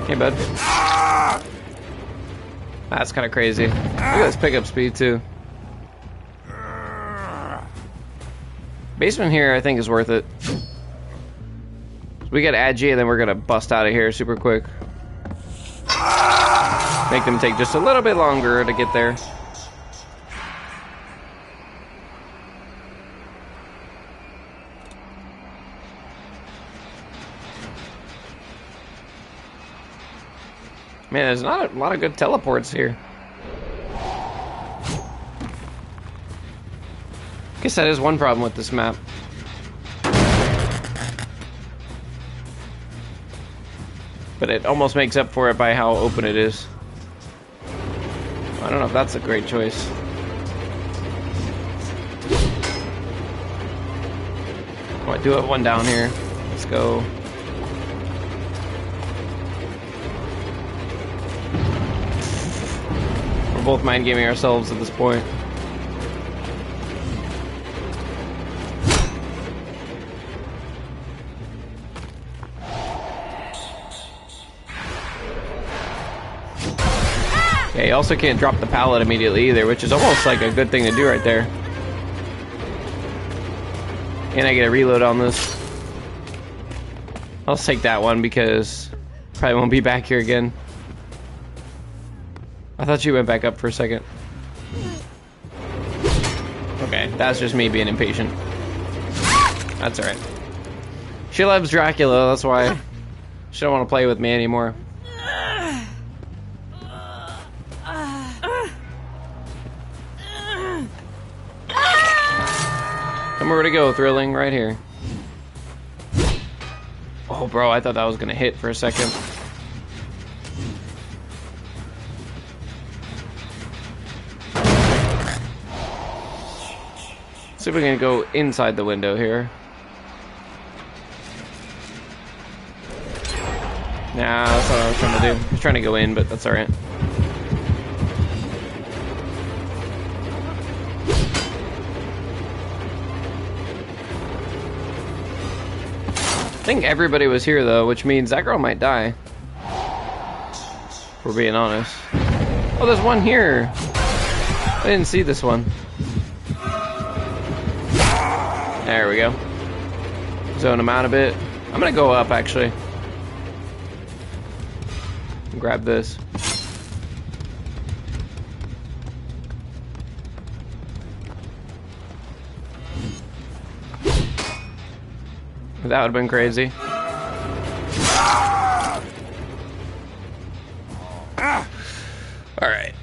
Hey, bud. That's kind of crazy. Look at this pickup speed too. Basement here, I think, is worth it. We gotta add G, and then we're gonna bust out of here super quick. Make them take just a little bit longer to get there. Man, there's not a lot of good teleports here. Guess that is one problem with this map. But it almost makes up for it by how open it is. I don't know if that's a great choice. Oh, I do have one down here. Let's go. We're both mind gaming ourselves at this point. Yeah, you also can't drop the pallet immediately either, which is almost like a good thing to do right there. And I get a reload on this. I'll take that one because probably won't be back here again. I thought you went back up for a second. Okay, that's just me being impatient. That's alright. She loves Dracula, that's why she don't want to play with me anymore. Somewhere to go, thrilling, right here. Oh, bro, I thought that was gonna hit for a second. See if we can go inside the window here. Nah, that's not what I was trying to do. I was trying to go in, but that's alright. I think everybody was here though, which means that girl might die. If we're being honest. Oh, there's one here. I didn't see this one. There we go. Zone him out a bit. I'm gonna go up actually. Grab this. That would have been crazy. Alright.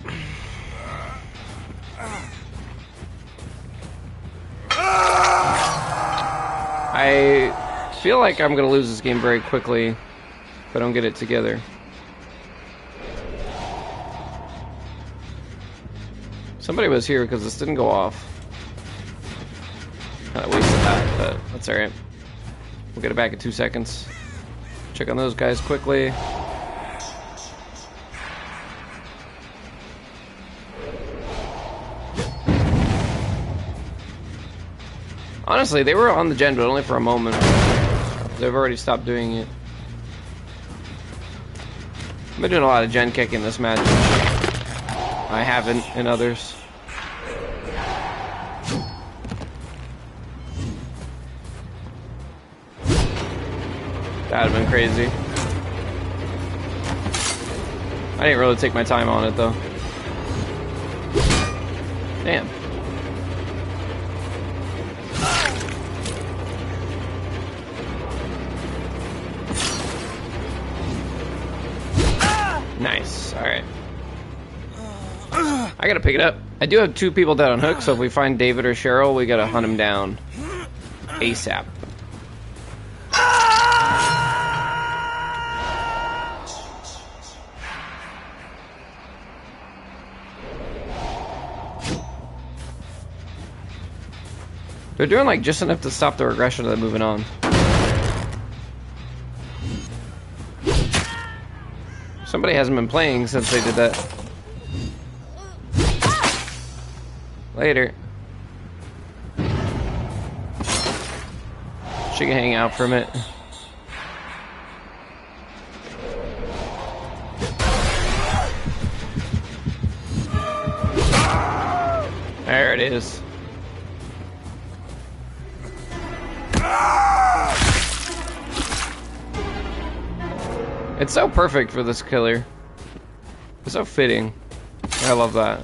I feel like I'm gonna lose this game very quickly if I don't get it together. Somebody was here because this didn't go off. Kinda wasted that, but that's alright. We'll get it back in 2 seconds. Check on those guys quickly. Honestly, they were on the gen, but only for a moment. They've already stopped doing it. I've been doing a lot of gen kick in this match. I haven't in others. That would have been crazy. I didn't really take my time on it though. Damn. Alright. I gotta pick it up. I do have 2 people dead on hook, so if we find David or Cheryl, we gotta hunt him down. ASAP. They're doing like just enough to stop the regression and then moving on. Somebody hasn't been playing since they did that. Later. She can hang out for a minute. There it is. It's so perfect for this killer. It's so fitting. I love that.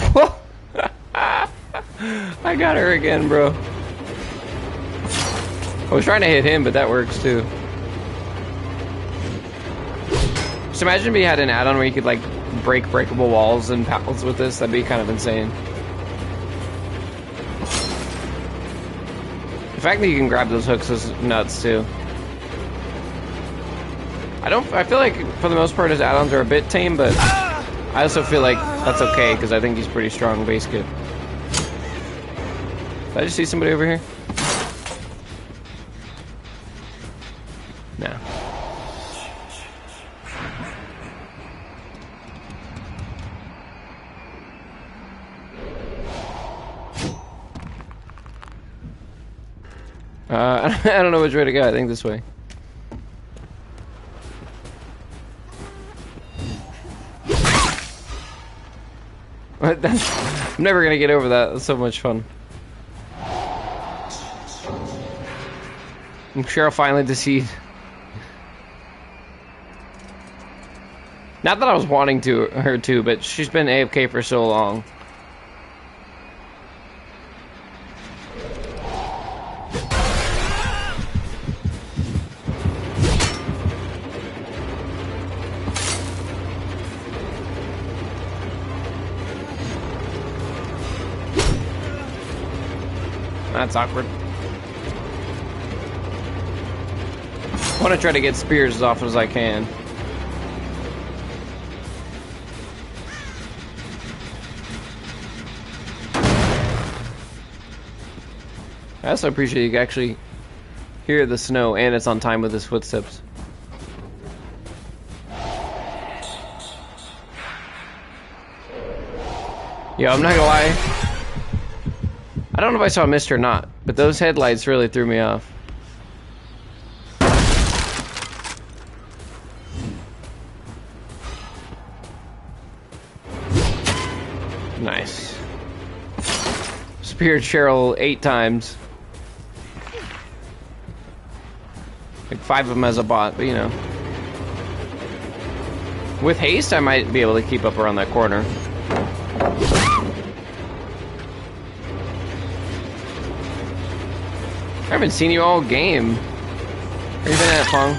Oh. I got her again, bro. I was trying to hit him, but that works too. Just imagine if you had an add-on where you could like break breakable walls and pallets with this. That'd be kind of insane. The fact that you can grab those hooks is nuts too. I feel like for the most part his add-ons are a bit tame, but I also feel like that's okay because I think he's pretty strong base kit. Did I just see somebody over here? No. I don't know which way to go. I think this way. I'm never gonna get over that. That's so much fun. Cheryl finally deceived. Not that I was wanting her to, but she's been AFK for so long. That's awkward. I want to try to get spears as often as I can. I also appreciate you can actually hear the snow and it's on time with his footsteps. Yo, I'm not gonna lie. I don't know if I saw mist or not, but those headlights really threw me off. Nice. Speared Cheryl 8 times. Like 5 of them as a bot, but you know. With haste, I might be able to keep up around that corner. I haven't seen you all game. Where you been at, Fong?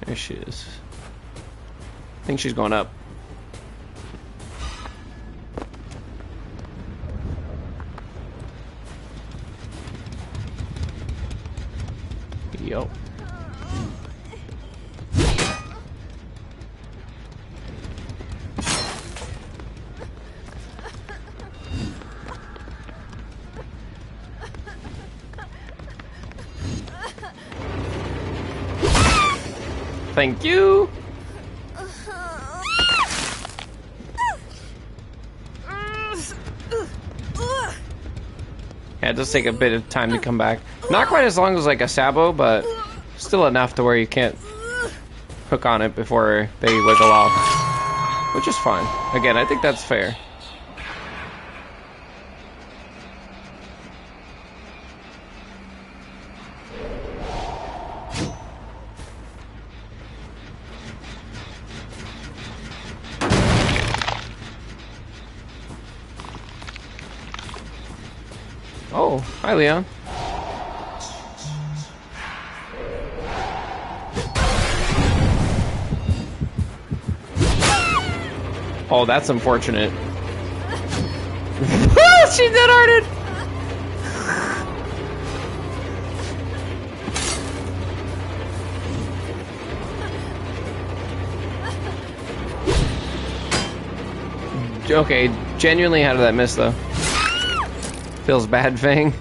There she is. I think she's going up. Yo. Thank you. Yeah, it does take a bit of time to come back. Not quite as long as like a Sabo, but still enough to where you can't hook on it before they wiggle off. Which is fine. Again, I think that's fair. Oh, hi Leon. Oh, that's unfortunate. She dead-hearted! Okay, genuinely, how did that miss, though? Feels bad, Fang.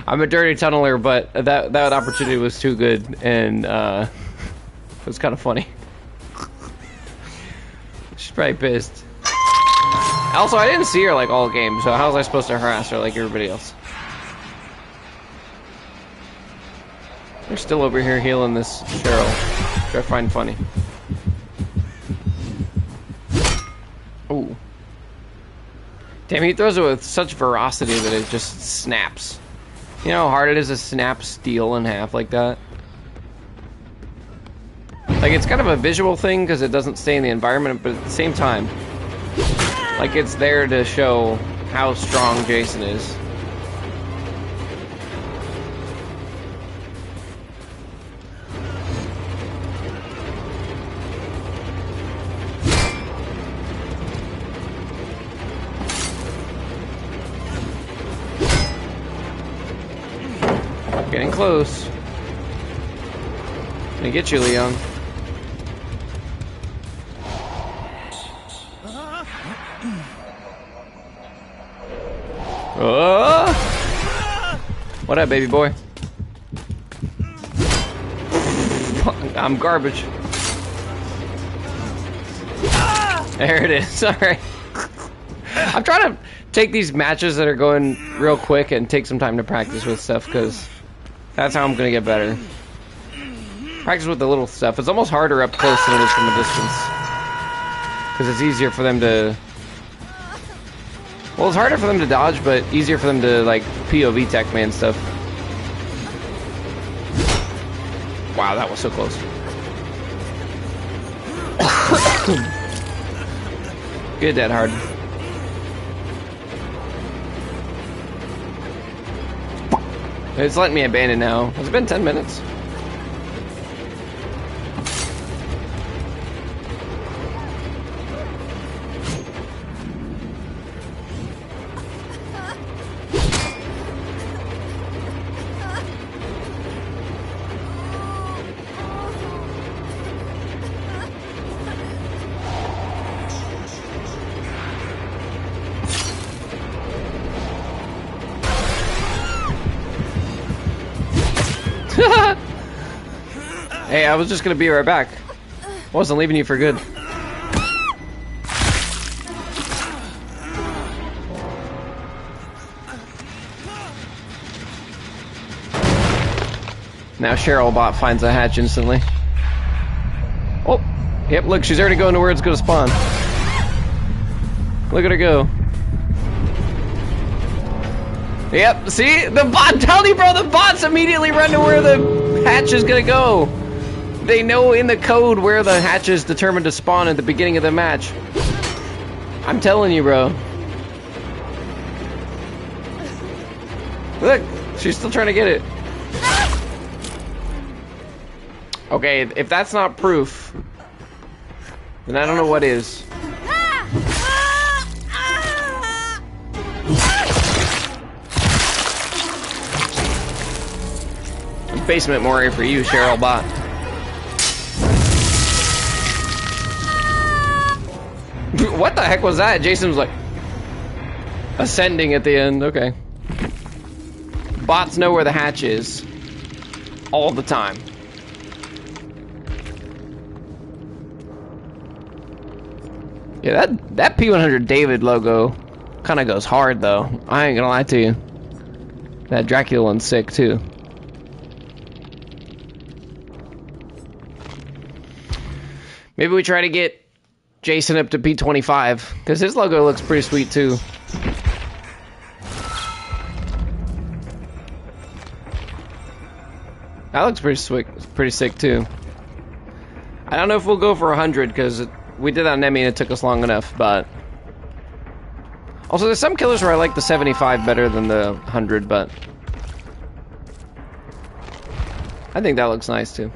I'm a dirty tunneler, but that opportunity was too good, and it was kind of funny. She's probably pissed. Also, I didn't see her like all game, so how was I supposed to harass her like everybody else? They're still over here healing this Cheryl, which I find funny. Ooh. Damn, he throws it with such ferocity that it just snaps. You know how hard it is to snap steel in half like that? Like, it's kind of a visual thing because it doesn't stay in the environment, but at the same time, like, it's there to show how strong Jason is. Getting close. Gonna get you, Leon. Oh! What up, baby boy? I'm garbage. There it is. Alright. I'm trying to take these matches that are going real quick and take some time to practice with stuff, because that's how I'm gonna get better. Practice with the little stuff. It's almost harder up close than it is from a distance. Because it's easier for them to... Well, it's harder for them to dodge, but easier for them to, like, POV tech man stuff. Wow, that was so close. Good, Dead Hard. It's letting me abandon now. Has it been 10 minutes? Hey, I was just gonna be right back. Wasn't leaving you for good. Now Cheryl bot finds a hatch instantly. Oh, yep, look, she's already going to where it's gonna spawn. Look at her go. Yep, see? The bot, I'm telling you, bro, the bots immediately run to where the hatch is gonna go. They know in the code where the hatch is determined to spawn at the beginning of the match. I'm telling you, bro. Look, she's still trying to get it. Okay, if that's not proof, then I don't know what is. Basement Mori for you, Cheryl bot. What the heck was that? Jason was like ascending at the end. Okay. Bots know where the hatch is all the time. Yeah, that P100 David logo Kind of goes hard, though. I ain't gonna lie to you. That Dracula one's sick, too. Maybe we try to get Jason up to P25, because his logo looks pretty sweet, too. That looks pretty sick, too. I don't know if we'll go for 100, because we did that on Emmy and it took us long enough, but... Also, there's some killers where I like the 75 better than the 100, but... I think that looks nice, too.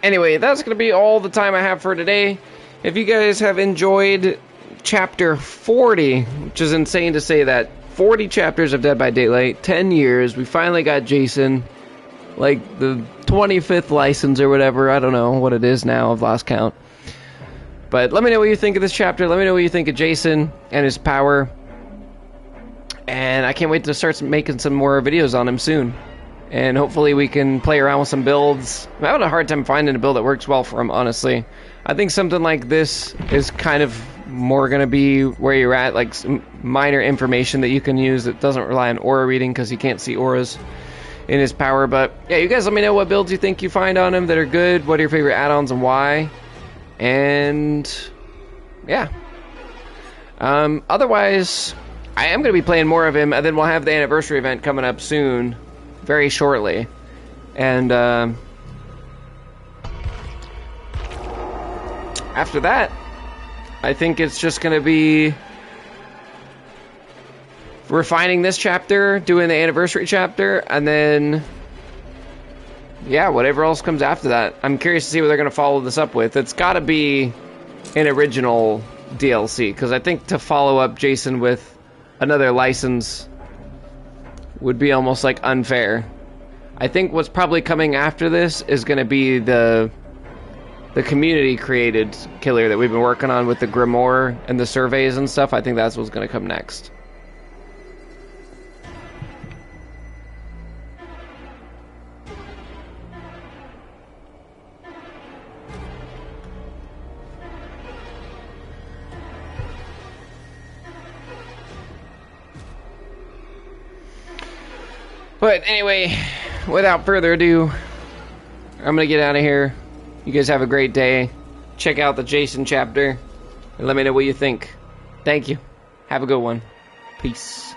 Anyway, that's going to be all the time I have for today. If you guys have enjoyed Chapter 40, which is insane to say that, 40 chapters of Dead by Daylight, 10 years, we finally got Jason, like the 25th license or whatever, I don't know what it is now, I've lost count. But let me know what you think of this chapter, let me know what you think of Jason and his power, and I can't wait to start making some more videos on him soon. And hopefully we can play around with some builds. I'm having a hard time finding a build that works well for him, honestly. I think something like this is kind of more going to be where you're at, like some minor information that you can use that doesn't rely on aura reading, because you can't see auras in his power. But yeah, you guys let me know what builds you think you find on him that are good, what are your favorite add-ons and why. And yeah. Otherwise, I am going to be playing more of him, and then we'll have the anniversary event coming up soon. Very shortly, and after that, I think it's just going to be refining this chapter, doing the anniversary chapter, and then, yeah, whatever else comes after that. I'm curious to see what they're going to follow this up with. It's got to be an original DLC, because I think to follow up Jason with another license would be almost like unfair. I think what's probably coming after this is going to be the community created killer that we've been working on with the Grimoire and the surveys and stuff. I think that's what's going to come next. But anyway, without further ado, I'm gonna get out of here. You guys have a great day. Check out the Jason chapter and let me know what you think. Thank you. Have a good one. Peace.